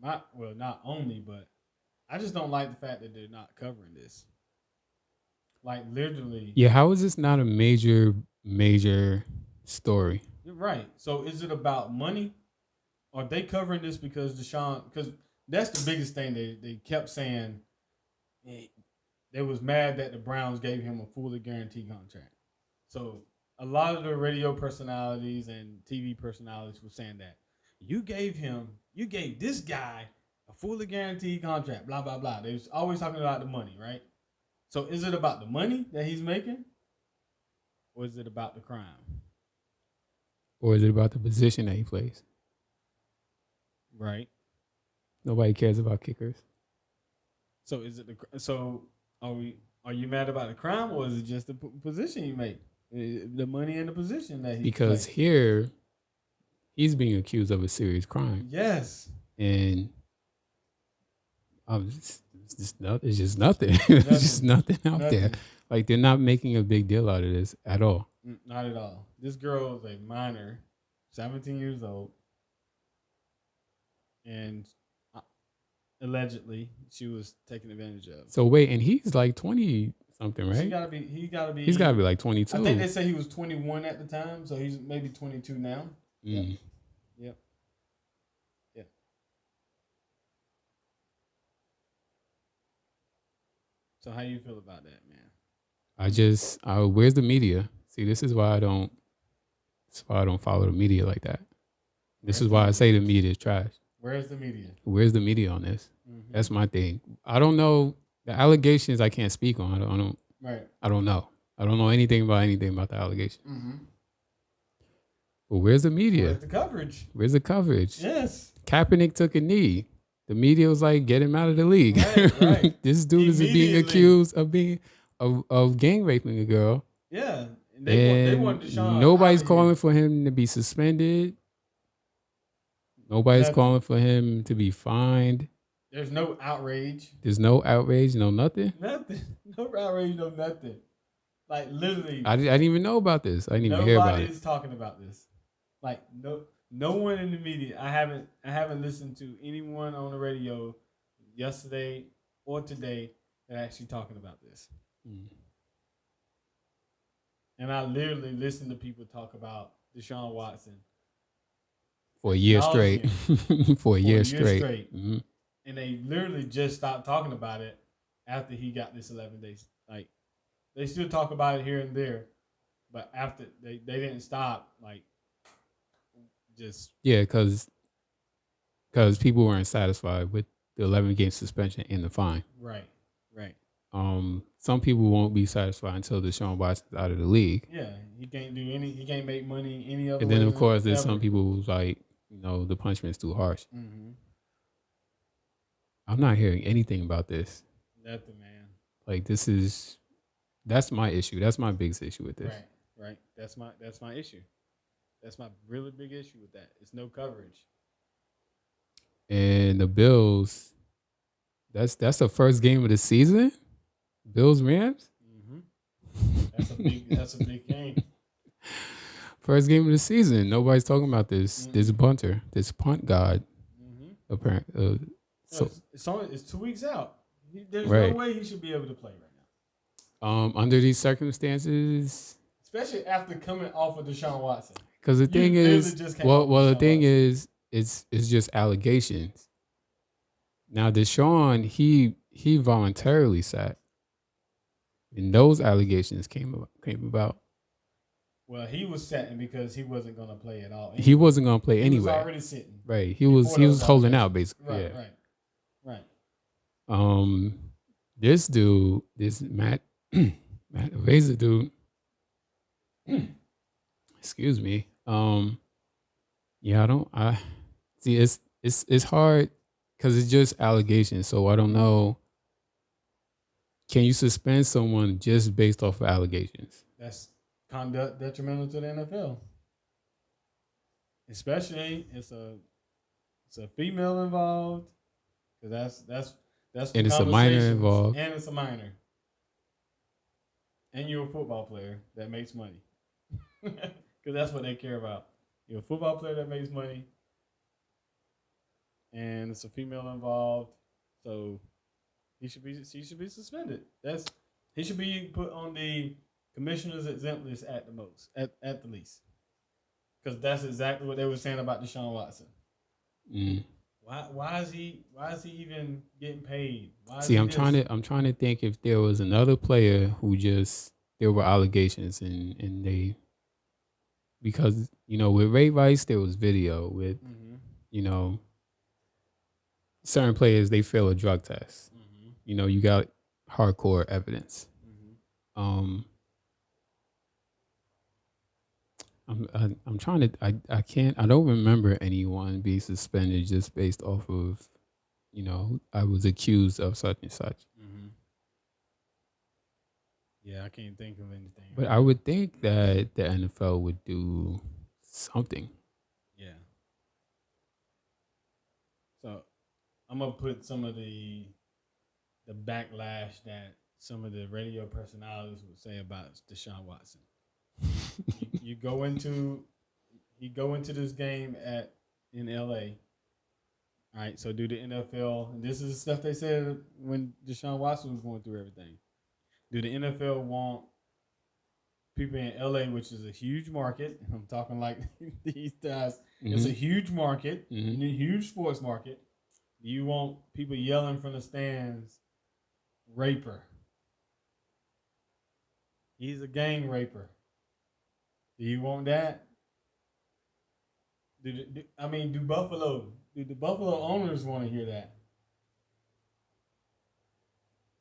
Speaker 4: but I just don't like the fact that they're not covering this. Like literally.
Speaker 3: Yeah, how is this not a major story?
Speaker 4: You're right. So is it about money? Are they covering this because Deshaun? Because that's the biggest thing they kept saying. They was mad that the Browns gave him a fully guaranteed contract. So a lot of the radio personalities and TV personalities were saying that you gave this guy a fully guaranteed contract, blah, blah, blah. They was always talking about the money, right? So is it about the money that he's making? Or is it about the crime?
Speaker 3: Or is it about the position that he plays?
Speaker 4: Right.
Speaker 3: Nobody cares about kickers.
Speaker 4: So is it are you mad about the crime, or is it just the position you make? The money and the position that he
Speaker 3: because
Speaker 4: plays?
Speaker 3: here he's being accused of a serious crime.
Speaker 4: Yes.
Speaker 3: And it's just nothing. It's just nothing out there. Like, they're not making a big deal out of this at all.
Speaker 4: Not at all. This girl is a minor, 17 years old, and allegedly she was taken advantage of.
Speaker 3: So wait, and he's like 20 something, right?
Speaker 4: He's gotta be
Speaker 3: like 22.
Speaker 4: I think they say he was 21 at the time, so he's maybe 22 now.
Speaker 3: Mm.
Speaker 4: Yep. So how you feel about that, man?
Speaker 3: Where's the media? See, this is why I don't follow the media like that. This is why I say the media is trash.
Speaker 4: Where's the media?
Speaker 3: Where's the media on this? Mm-hmm. That's my thing. I don't know the allegations. I can't speak on. I don't.
Speaker 4: Right.
Speaker 3: I don't know. I don't know anything about the allegations.
Speaker 4: Mm-hmm.
Speaker 3: But where's the media?
Speaker 4: Where's the coverage?
Speaker 3: Where's the coverage?
Speaker 4: Yes.
Speaker 3: Kaepernick took a knee. The media was like, get him out of the league.
Speaker 4: Right.
Speaker 3: This dude is being accused of gang raping a girl.
Speaker 4: Yeah. They want Deshaun.
Speaker 3: Nobody's calling for him to be suspended. Nobody's calling for him to be fined.
Speaker 4: There's no outrage.
Speaker 3: No nothing.
Speaker 4: Nothing. No outrage, no nothing. Like, literally.
Speaker 3: I didn't even know about this. I didn't even hear about it.
Speaker 4: Nobody's talking about this. Like, no one in the media. I haven't listened to anyone on the radio yesterday or today that actually talking about this. Mm. And I literally listen to people talk about Deshaun Watson
Speaker 3: for a year straight. For a year straight.
Speaker 4: Mm-hmm. And they literally just stopped talking about it after he got this 11 days. Like, they still talk about it here and there, but after they didn't stop. Like, just
Speaker 3: because people weren't satisfied with the 11-game suspension and the fine.
Speaker 4: Right.
Speaker 3: Some people won't be satisfied until Deshaun Watson's out of the league.
Speaker 4: Yeah, he can't make money any other way.
Speaker 3: And then of course there's some people who's like, the punishment's too harsh. Mm-hmm. I'm not hearing anything about this.
Speaker 4: Nothing, man.
Speaker 3: Like, that's my issue. That's my biggest issue with this.
Speaker 4: Right. That's my issue. That's my really big issue with that. It's no coverage.
Speaker 3: And the Bills, that's the first game of the season. Bills Rams.
Speaker 4: Mm-hmm. That's a big game.
Speaker 3: First game of the season. Nobody's talking about this. Mm-hmm. This punter, this punt god. Mm-hmm. Apparently,
Speaker 4: it's 2 weeks out. There's no way he should be able to play right now.
Speaker 3: Under these circumstances,
Speaker 4: especially after coming off of Deshaun Watson.
Speaker 3: Because the thing is, the thing is, it's just allegations. Now Deshaun, he voluntarily sat, and those allegations came about.
Speaker 4: Well, he was sitting because he wasn't going to play at all.
Speaker 3: Anyway. He wasn't going to play anyway.
Speaker 4: He was already sitting.
Speaker 3: Right. He was holding out basically.
Speaker 4: Right.
Speaker 3: This dude, this Matt Araiza dude. Excuse me. I see. It's hard because it's just allegations. So I don't know. Can you suspend someone just based off of allegations?
Speaker 4: That's conduct detrimental to the NFL. Especially it's a female involved, because that's
Speaker 3: and it's a minor involved,
Speaker 4: and it's a minor, and you're a football player that makes money, because that's what they care about. You're a football player that makes money, and it's a female involved, so he should be suspended. He should be put on the commissioner's exempt list at the least, because that's exactly what they were saying about Deshaun Watson. Mm. Why is he even getting paid?
Speaker 3: I'm trying to think if there was another player who there were allegations and they, because with Ray Rice there was video with certain players, they fail a drug test. Mm-hmm. You got hardcore evidence. Mm-hmm. I'm trying to I don't remember anyone being suspended just based off of I was accused of such and such.
Speaker 4: Mm-hmm. Yeah, I can't think of anything.
Speaker 3: But I would think that the NFL would do something.
Speaker 4: Yeah. I'm gonna put some of the backlash that some of the radio personalities would say about Deshaun Watson. you go into this game in LA. All right, so do the NFL, and this is the stuff they said when Deshaun Watson was going through everything. Do the NFL want people in LA, which is a huge market? I'm talking like these guys. Mm-hmm. It's a huge market, a huge sports market. Do you want people yelling from the stands, raper? He's a gang raper. Do you want that? Do the Buffalo owners want to hear that?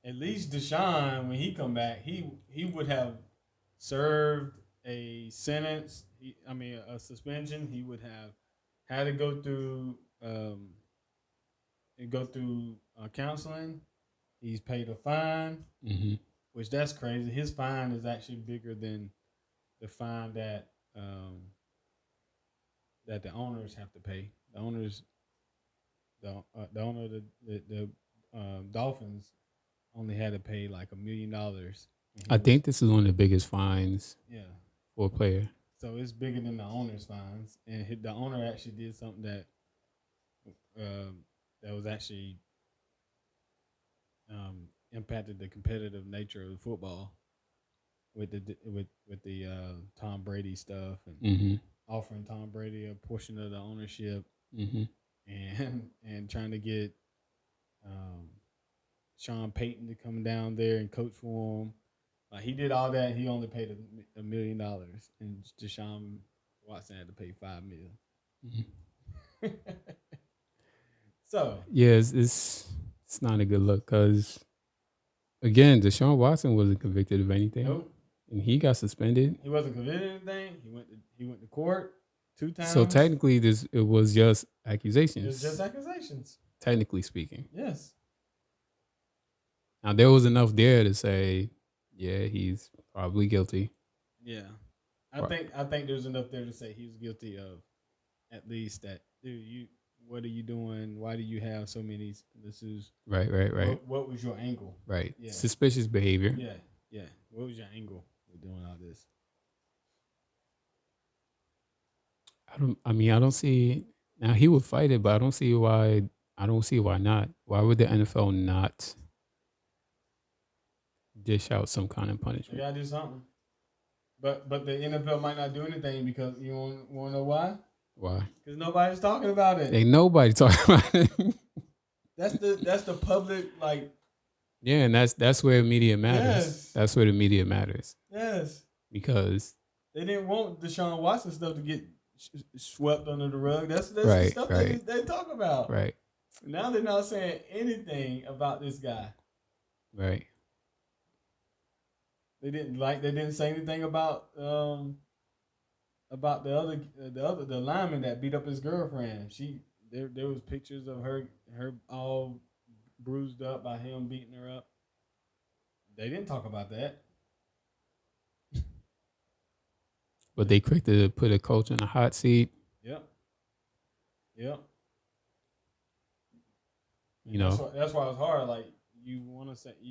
Speaker 4: At least Deshaun, when he come back, he would have served a sentence. A suspension. He would have had to go through counseling. He's paid a fine, which that's crazy. His fine is actually bigger than the fine that the owners have to pay. The owners, the owner of the Dolphins only had to pay like $1 million.
Speaker 3: I think this is one of the biggest fines. For a player.
Speaker 4: So it's bigger than the owner's fines, and the owner actually did something that was actually impacted the competitive nature of football with the Tom Brady stuff and offering Tom Brady a portion of the ownership and trying to get Sean Payton to come down there and coach for him. He did all that. He only paid $1 million, and Deshaun Watson had to pay $5 million. So
Speaker 3: it's not a good look because again, Deshaun Watson wasn't convicted of anything.
Speaker 4: Nope.
Speaker 3: And he got suspended.
Speaker 4: He wasn't convicted of anything. He went to court 2 times.
Speaker 3: So technically, it was just accusations.
Speaker 4: It was just accusations.
Speaker 3: Technically speaking.
Speaker 4: Yes.
Speaker 3: Now there was enough there to say, yeah, he's probably guilty.
Speaker 4: Yeah, I think there's enough there to say he was guilty of at least that. Dude, what are you doing? Why do you have so many? This is
Speaker 3: right.
Speaker 4: What was your angle?
Speaker 3: Right. Yeah. Suspicious behavior.
Speaker 4: Yeah. What was your angle with doing all this?
Speaker 3: I don't see. Now he would fight it, but I don't see why. I don't see why not. Why would the NFL not dish out some kind of punishment?
Speaker 4: They gotta do something. But the NFL might not do anything because you want to know why?
Speaker 3: Why?
Speaker 4: Because nobody's talking about it.
Speaker 3: Ain't nobody talking about it.
Speaker 4: That's the public like.
Speaker 3: Yeah, and that's where media matters.
Speaker 4: Yes.
Speaker 3: That's where the media matters.
Speaker 4: Yes.
Speaker 3: Because
Speaker 4: they didn't want Deshaun Watson stuff to get swept under the rug. That's
Speaker 3: right,
Speaker 4: the stuff
Speaker 3: right.
Speaker 4: they talk about.
Speaker 3: Right.
Speaker 4: Now they're not saying anything about this guy.
Speaker 3: Right.
Speaker 4: They didn't say anything about the lineman that beat up his girlfriend. There was pictures of her all bruised up by him beating her up. They didn't talk about that.
Speaker 3: But they quick to put a coach in a hot seat.
Speaker 4: Yep.
Speaker 3: You know,
Speaker 4: that's why it's hard. Like you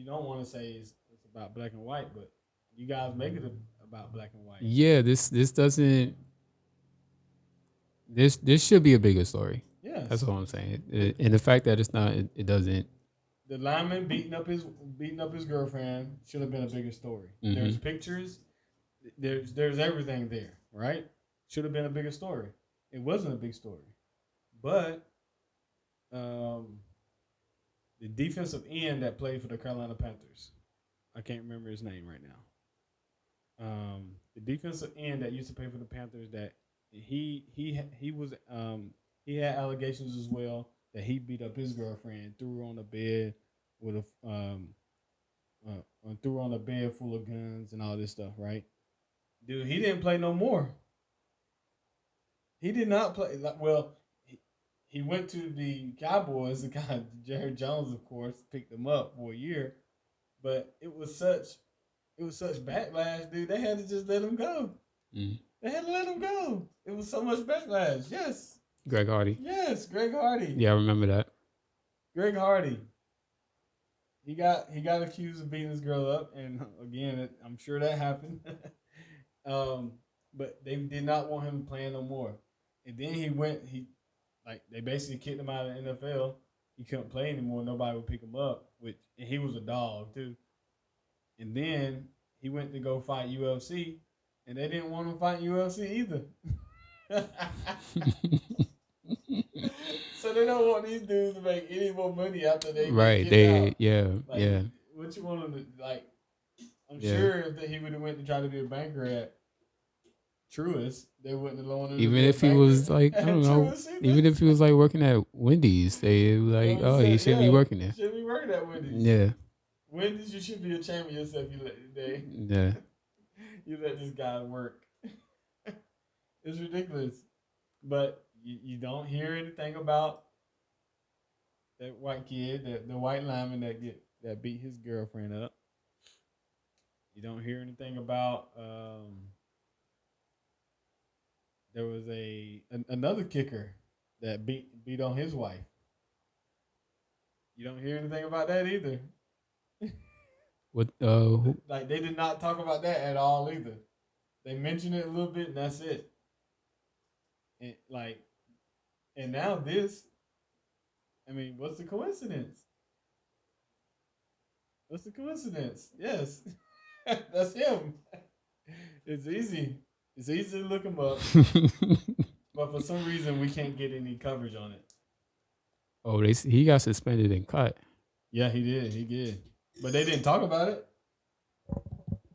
Speaker 4: don't want to say it's about black and white, but you guys make it about black and white.
Speaker 3: Yeah, this doesn't. This should be a bigger story.
Speaker 4: Yes.
Speaker 3: That's all I'm saying. And the fact that it's not, it doesn't.
Speaker 4: The lineman beating up his girlfriend should have been a bigger story. Mm-hmm. There's pictures. There's everything there, right? Should have been a bigger story. It wasn't a big story, but the defensive end that played for the Carolina Panthers, I can't remember his name right now. The defensive end that used to play for the Panthers, that he had allegations as well that he beat up his girlfriend, threw her on the bed with threw her on a bed full of guns and all this stuff, right? Dude, he didn't play no more. He did not play. He went to the Cowboys. The guy, Jerry Jones, of course, picked him up for a year, but it was such backlash, dude. They had to just let him go. Mm. They had to let him go. It was so much backlash. Yes.
Speaker 3: Greg Hardy.
Speaker 4: Yes, Greg Hardy.
Speaker 3: Yeah, I remember that.
Speaker 4: Greg Hardy. He got accused of beating this girl up, and again, I'm sure that happened. But they did not want him playing no more. And then they basically kicked him out of the NFL. He couldn't play anymore. Nobody would pick him up, and he was a dog too. And then he went to go fight UFC, and they didn't want him fighting UFC either. So they don't want these dudes to make any more money after they
Speaker 3: right.
Speaker 4: What you want them to like? I'm sure if he would have went to try to be a banker at Truist, they wouldn't have loaned him.
Speaker 3: Even if he was like, I don't know, even if he was like working at Wendy's, they were like, he shouldn't be working there.
Speaker 4: Shouldn't be working at Wendy's.
Speaker 3: Yeah.
Speaker 4: Wendy's, you should be ashamed of yourself. You let this guy work. It's ridiculous. But you don't hear anything about that white kid, the white lineman that beat his girlfriend up. You don't hear anything about there was another kicker that beat on his wife. You don't hear anything about that either.
Speaker 3: What?
Speaker 4: Like they did not talk about that at all either. They mentioned it a little bit, and that's it. And now this. I mean, what's the coincidence? What's the coincidence? Yes, that's him. It's easy. It's easy to look him up, but for some reason we can't get any coverage on it.
Speaker 3: Oh, he got suspended and cut.
Speaker 4: Yeah, he did. He did. But they didn't talk about it.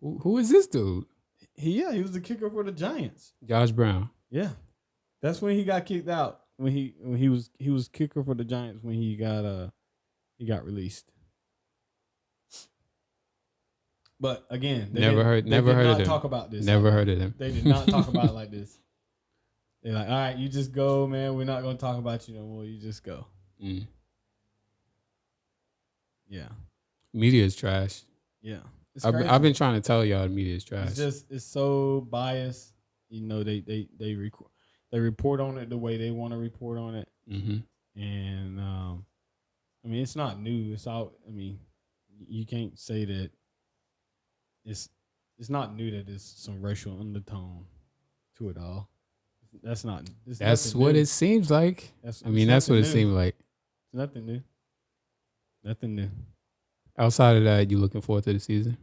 Speaker 3: Who is this dude?
Speaker 4: He was the kicker for the Giants.
Speaker 3: Josh Brown.
Speaker 4: Yeah, that's when he got kicked out. When he was kicker for the Giants when he got released. But again,
Speaker 3: never heard of him.
Speaker 4: Talk about this.
Speaker 3: Never heard of him.
Speaker 4: They did not talk about it like this. They're like, all right, you just go, man. We're not going to talk about you no more. You just go.
Speaker 3: Mm. Yeah.
Speaker 4: Media
Speaker 3: is trash.
Speaker 4: Yeah.
Speaker 3: I've been trying to tell y'all the media is trash.
Speaker 4: It's so biased. You know, they report on it the way they want to report on it. Mm-hmm. And I mean, it's not new. It's out. I mean, you can't say that it's not new that there's some racial undertone to it all. That's not.
Speaker 3: That's what it seems like. That's what it seemed like.
Speaker 4: It's nothing new. Nothing new.
Speaker 3: Outside of that, you looking forward to the season?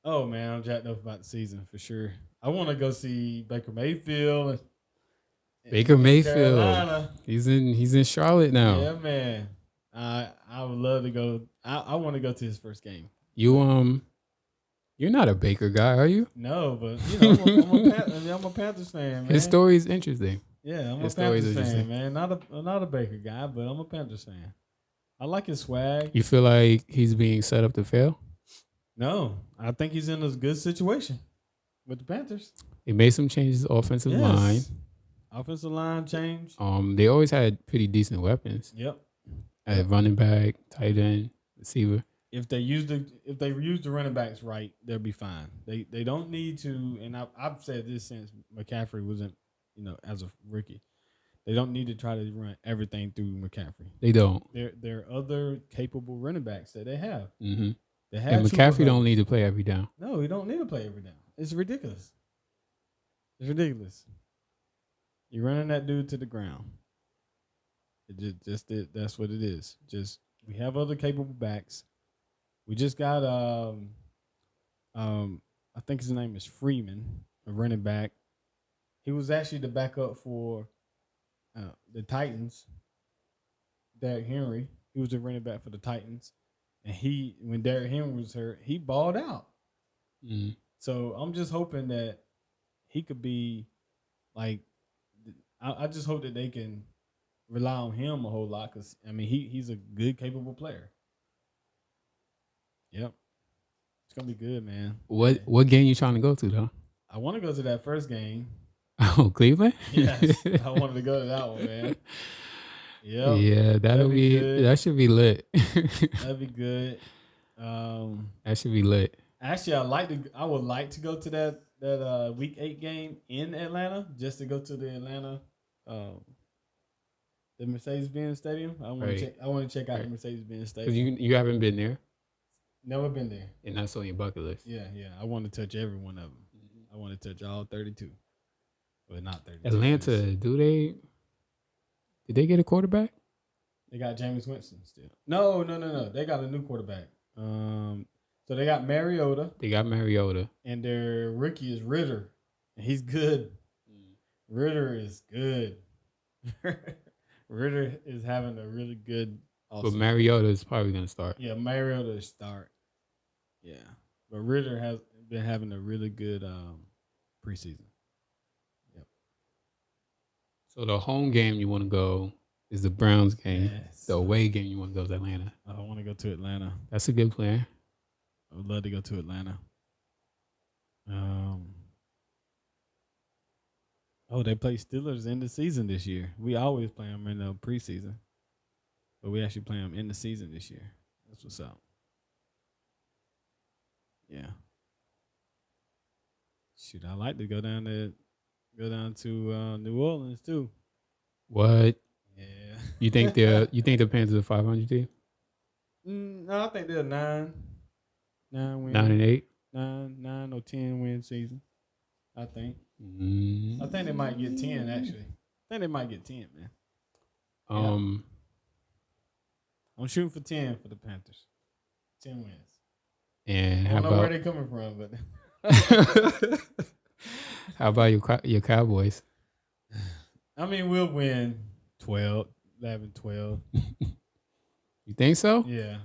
Speaker 4: Oh man, I'm jacked up about the season for sure. I want to go see Baker Mayfield.
Speaker 3: Baker Mayfield. Carolina. He's in Charlotte now.
Speaker 4: Yeah, man. I would love to go. I want to go to his first game.
Speaker 3: You're not a Baker guy, are you?
Speaker 4: No, but you know, I'm a Panthers fan, man.
Speaker 3: His story is interesting.
Speaker 4: Yeah, I'm a Panthers fan, man. Not a Baker guy, but I'm a Panthers fan. I like his swag.
Speaker 3: You feel like he's being set up to fail?
Speaker 4: No, I think he's in a good situation with the Panthers.
Speaker 3: They made some changes offensive line.
Speaker 4: Offensive line change.
Speaker 3: They always had pretty decent weapons.
Speaker 4: Yep.
Speaker 3: At running back, tight end, receiver.
Speaker 4: If they use the running backs right, they'll be fine. They don't need to, and I've said this since McCaffrey wasn't, as a rookie. They don't need to try to run everything through McCaffrey.
Speaker 3: They don't.
Speaker 4: There are other capable running backs that they have.
Speaker 3: Mm-hmm. And McCaffrey don't need to play every down.
Speaker 4: No, he don't need to play every down. It's ridiculous. It's ridiculous. You're running that dude to the ground. That's what it is. Just we have other capable backs. We just got I think his name is Freeman, a running back. He was actually the backup for the Titans. Derrick Henry. He was a running back for the Titans. And when Derrick Henry was hurt, he balled out. Mm-hmm. So I'm just hoping that he could be like, I just hope that they can rely on him a whole lot because, I mean, he's a good, capable player. Yep. It's going to be good, man.
Speaker 3: What game you trying to go to, though?
Speaker 4: I want to go to that first game.
Speaker 3: Oh, Cleveland?
Speaker 4: Yes. I wanted to go to that one, man. Yep.
Speaker 3: Yeah, that should be lit.
Speaker 4: That'd be good.
Speaker 3: That should be lit.
Speaker 4: Actually, I would like to go to that Week 8 game in Atlanta just to go to the Atlanta The Mercedes-Benz Stadium. I want to check out the Mercedes-Benz Stadium.
Speaker 3: You haven't been there.
Speaker 4: Never been there.
Speaker 3: And that's on your bucket list.
Speaker 4: Yeah. I want to touch every one of them. I want to touch all 32. Well, not 32.
Speaker 3: Atlanta, did they get a quarterback?
Speaker 4: They got Jameis Winston still. No. They got a new quarterback. So they got Mariota. And their rookie is Ritter. And he's good. Ritter is good. Ritter is having a really good
Speaker 3: But Mariota is probably going to start.
Speaker 4: Yeah, Mariota is start. Yeah. But Ritter has been having a really good preseason. Yep.
Speaker 3: So the home game you want to go is the Browns game.
Speaker 4: Yes.
Speaker 3: The away game you want to go is Atlanta.
Speaker 4: I want to go to Atlanta.
Speaker 3: That's a good plan.
Speaker 4: I would love to go to Atlanta. They play Steelers in the season this year. We always play them in the preseason. But we actually play them in the season this year. That's what's up. Yeah. Shoot, I like to go down to New Orleans too.
Speaker 3: What?
Speaker 4: Yeah.
Speaker 3: You think the Panthers are 500 team?
Speaker 4: No, I think they're 9 wins.
Speaker 3: 9-8.
Speaker 4: 9 or 10 win season. I think. I think they might get 10 actually. I think they might get 10, man. Yeah. I'm shooting for 10 for the Panthers. 10 wins.
Speaker 3: And
Speaker 4: I don't know where they're coming from, but
Speaker 3: how about your Cowboys?
Speaker 4: I mean, we'll win 11, 12.
Speaker 3: You think so?
Speaker 4: Yeah.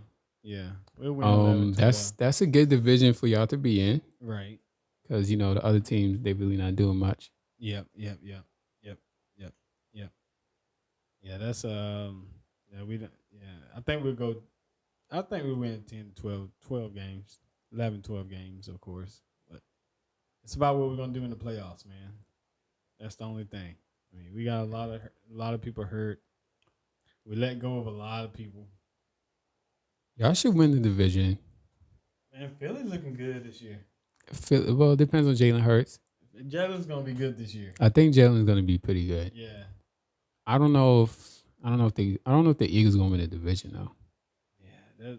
Speaker 4: We'll win 11, 12.
Speaker 3: That's a good division for y'all to be in.
Speaker 4: Right.
Speaker 3: Because, the other teams, they really not doing much.
Speaker 4: Yep. Yeah, that's I think we'll win 10, 12 games. 11, 12 games, of course. But it's about what we're gonna do in the playoffs, man. That's the only thing. I mean, we got a lot of people hurt. We let go of a lot of people.
Speaker 3: Y'all should win the division.
Speaker 4: Man, Philly's looking good this year.
Speaker 3: Well, it depends on Jalen Hurts.
Speaker 4: Jalen's gonna be good this year.
Speaker 3: I think Jalen's gonna be pretty good.
Speaker 4: Yeah.
Speaker 3: I don't know if the Eagles gonna win the division though.
Speaker 4: Yeah,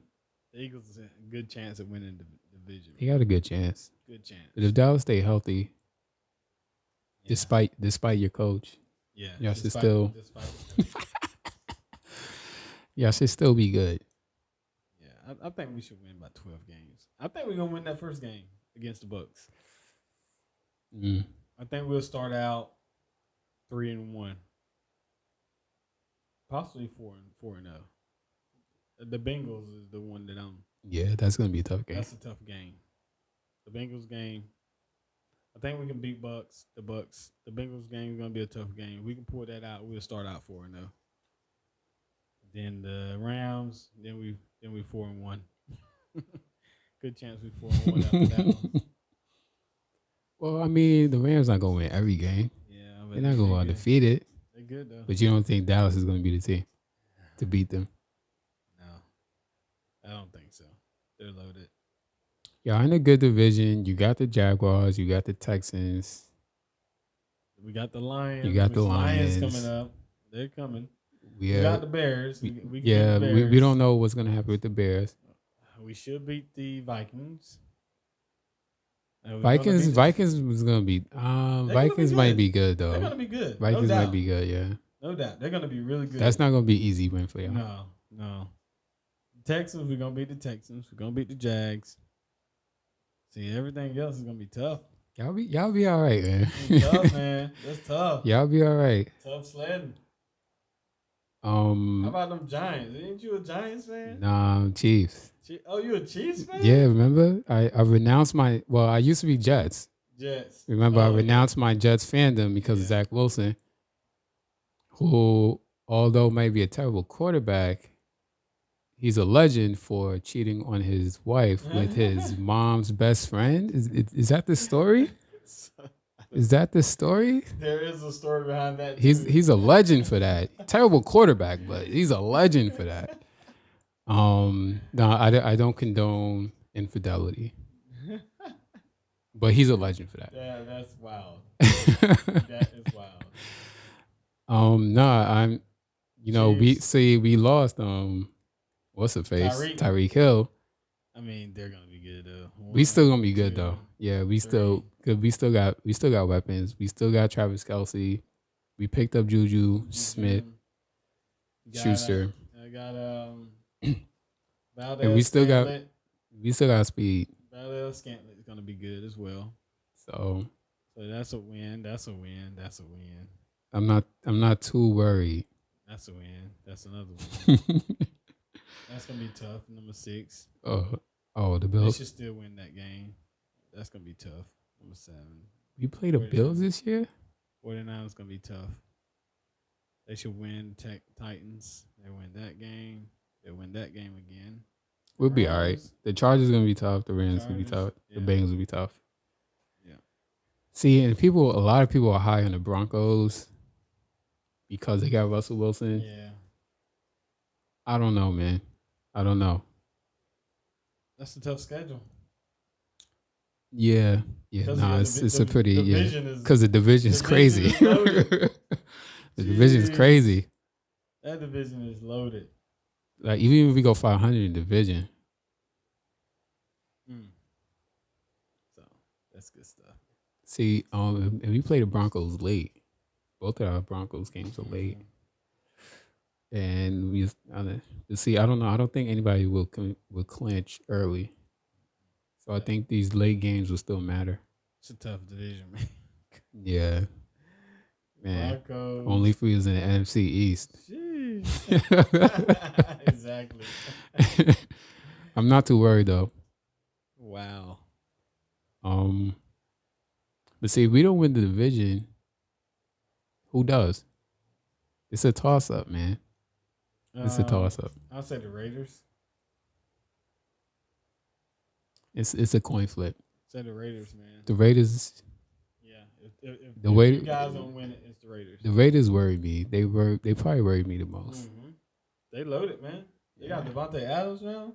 Speaker 4: the Eagles have a good chance of winning the division.
Speaker 3: They got a good chance.
Speaker 4: Good chance.
Speaker 3: But if Dallas stay healthy, despite your coach, y'all should still y'all should still be good.
Speaker 4: Yeah, I think we should win by 12 games. I think we're gonna win that first game against the Bucks. I think we'll start out 3-1, possibly 4-0. The Bengals is the one that I'm.
Speaker 3: Yeah, that's gonna be a tough game.
Speaker 4: That's a tough game. The Bengals game. I think we can beat Bucks. The Bengals game is gonna be a tough game. We can pull that out. We'll start out 4-0. Then the Rams. Then we 4-1. Good chance we 4-1 after that one.
Speaker 3: Well, I mean, the Rams not gonna win every game.
Speaker 4: Yeah,
Speaker 3: they're not gonna go undefeated.
Speaker 4: They're good though.
Speaker 3: But you don't think Dallas is gonna be the team to beat them?
Speaker 4: No, I don't think so. They're loaded.
Speaker 3: Y'all in a good division. You got the Jaguars. You got the Texans.
Speaker 4: We got the Lions.
Speaker 3: You got the Lions
Speaker 4: coming up. They're coming.
Speaker 3: We
Speaker 4: got the Bears. We
Speaker 3: we don't know what's gonna happen with the Bears.
Speaker 4: We should beat the Vikings.
Speaker 3: Vikings was gonna be. Vikings might be good though.
Speaker 4: They're gonna be good.
Speaker 3: Vikings might be good. Yeah.
Speaker 4: No doubt. They're gonna be really good.
Speaker 3: That's not gonna be an easy win for y'all.
Speaker 4: No. Texans, we're gonna beat the Texans. We're gonna beat the Jags. See, everything else is gonna be tough.
Speaker 3: Y'all be all right, man.
Speaker 4: Tough, man. That's tough.
Speaker 3: Y'all be all right.
Speaker 4: Tough sledding.
Speaker 3: How
Speaker 4: about them Giants? Ain't you a Giants fan?
Speaker 3: Nah, I'm Chiefs.
Speaker 4: Oh, you a Chiefs fan?
Speaker 3: Yeah, remember? I renounced I used to be Jets. Remember, I renounced my Jets fandom because of Zach Wilson, who, although may be a terrible quarterback, he's a legend for cheating on his wife with his mom's best friend. Is that the story? Is that the story?
Speaker 4: There is a story behind that.
Speaker 3: He's a legend for that. Terrible quarterback, but he's a legend for that. No, I don't condone infidelity, but he's a legend for that.
Speaker 4: Yeah, that's wild. That is wild.
Speaker 3: No, I'm, You know, we lost what's the face? Tyreek Hill.
Speaker 4: I mean, they're gonna be good though.
Speaker 3: We still gonna be good though. Yeah, we still got weapons. We still got Travis Kelce. We picked up Juju Smith, Schuster.
Speaker 4: I got Valdez,
Speaker 3: and we still got speed.
Speaker 4: Valdez Scantling is gonna be good as well.
Speaker 3: So
Speaker 4: that's a win. That's a win. That's a win.
Speaker 3: I'm not too worried.
Speaker 4: That's a win. That's another win. That's gonna be tough. Number 6.
Speaker 3: The Bills.
Speaker 4: They should still win that game. That's gonna be tough. Number 7.
Speaker 3: We play the Bills this year?
Speaker 4: 49 is gonna be tough. They should win Titans. They win that game. They win that game again.
Speaker 3: We'll be all right. The Chargers are gonna be tough. The Rams gonna be tough. Yeah. The Bengals will be tough.
Speaker 4: Yeah.
Speaker 3: See, and a lot of people are high on the Broncos because they got Russell Wilson.
Speaker 4: Yeah.
Speaker 3: I don't know, man. I don't know.
Speaker 4: That's a tough schedule.
Speaker 3: Yeah. It's a pretty because the division is crazy. The division is crazy.
Speaker 4: That division is loaded.
Speaker 3: Like even if we go 500 in division.
Speaker 4: So that's good stuff.
Speaker 3: See, and we play the Broncos late. Both of our Broncos games are late. And I don't know. I don't think anybody will clinch early. So I think these late games will still matter.
Speaker 4: It's a tough division, man.
Speaker 3: Yeah. Man.
Speaker 4: Broncos.
Speaker 3: Only if we was in the NFC East.
Speaker 4: Exactly.
Speaker 3: I'm not too worried though.
Speaker 4: Wow.
Speaker 3: But see, if we don't win the division, who does? It's a toss up, man. It's a toss up.
Speaker 4: I'll say the Raiders.
Speaker 3: It's a coin flip.
Speaker 4: Say the Raiders, man.
Speaker 3: The Raiders.
Speaker 4: Yeah. If you guys don't win it, it's the Raiders.
Speaker 3: The Raiders worry me. They probably worry me the most.
Speaker 4: Mm-hmm. They loaded, man. They got Devontae Adams now.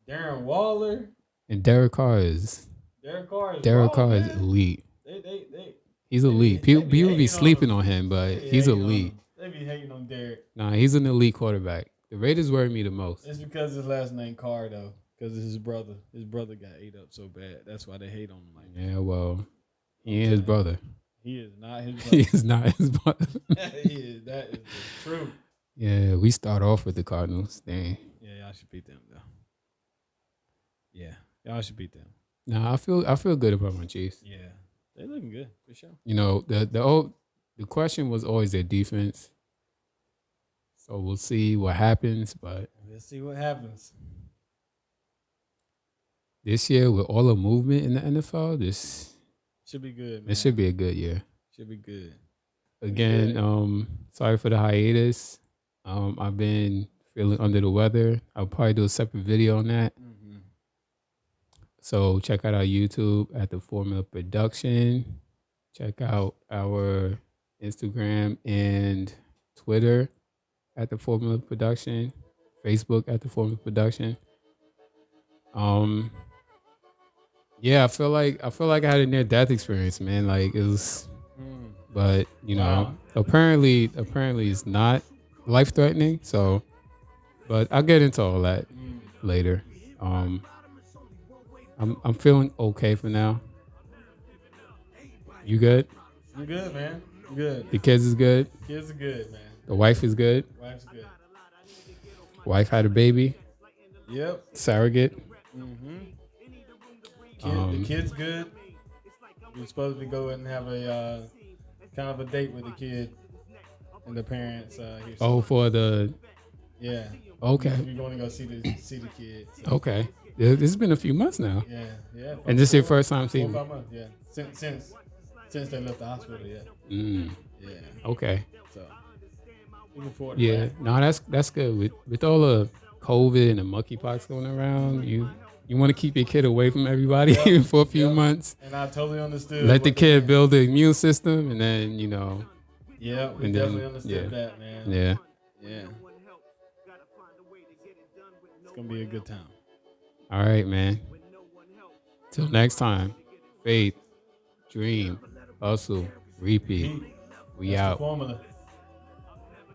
Speaker 4: Darren Waller.
Speaker 3: And Derek Carr is elite. He's elite. People be sleeping on him, but he's elite.
Speaker 4: They be hating on Derek.
Speaker 3: Nah, he's an elite quarterback. The Raiders worry me the most.
Speaker 4: It's because his last name Carr though. Because his brother. His brother got ate up so bad. That's why they hate on him like that.
Speaker 3: Yeah, well, he ain't his brother.
Speaker 4: He is not his brother.
Speaker 3: He is not his brother.
Speaker 4: He is. That is the truth.
Speaker 3: Yeah, we start off with the Cardinals. Dang.
Speaker 4: Yeah, y'all should beat them though. Yeah, y'all should beat them.
Speaker 3: Nah, I feel good about my Chiefs.
Speaker 4: Yeah, they looking good for sure.
Speaker 3: You know, the question was always their defense. So we'll see what happens, but
Speaker 4: we'll see what happens.
Speaker 3: This year with all the movement in the NFL, this
Speaker 4: should be good, man.
Speaker 3: It should be a good year.
Speaker 4: Should be good.
Speaker 3: Again, sorry for the hiatus. I've been feeling under the weather. I'll probably do a separate video on that. Mm-hmm. So check out our YouTube at The Formula Production. Check out our Instagram and Twitter at The Formula Production. Facebook at The Formula Production. Yeah, I feel like I had a near death experience, man. Like it was, but you know, apparently it's not life threatening. So, but I'll get into all that later. I'm feeling okay for now. You good?
Speaker 4: I'm good, man. I'm good.
Speaker 3: The kids is good.
Speaker 4: Kids are good, man.
Speaker 3: The wife is good.
Speaker 4: Wife's good.
Speaker 3: Wife had a baby.
Speaker 4: Yep.
Speaker 3: Surrogate.
Speaker 4: Mm-hmm. The kid's good. We're supposed to go and have a kind of a date with the kid and the parents.
Speaker 3: For the.
Speaker 4: Yeah.
Speaker 3: Okay.
Speaker 4: We're going to go see the kid. So.
Speaker 3: Okay. This has been a few months now.
Speaker 4: Yeah.
Speaker 3: And this is your first time seeing
Speaker 4: 4 or 5 months. Yeah. Since they left the hospital. Yeah. Yeah.
Speaker 3: Okay.
Speaker 4: So. Looking forward to that.
Speaker 3: No, that's good. With all the COVID and the monkeypox going around, you want to keep your kid away from everybody for a few months.
Speaker 4: And I totally understood.
Speaker 3: Let the kid build the immune system, and then
Speaker 4: Yeah, we definitely understood that, man. Yeah. It's gonna be a good time.
Speaker 3: All right, man. Till next time, faith, dream, hustle, repeat. We
Speaker 4: That's
Speaker 3: out.
Speaker 4: The formula.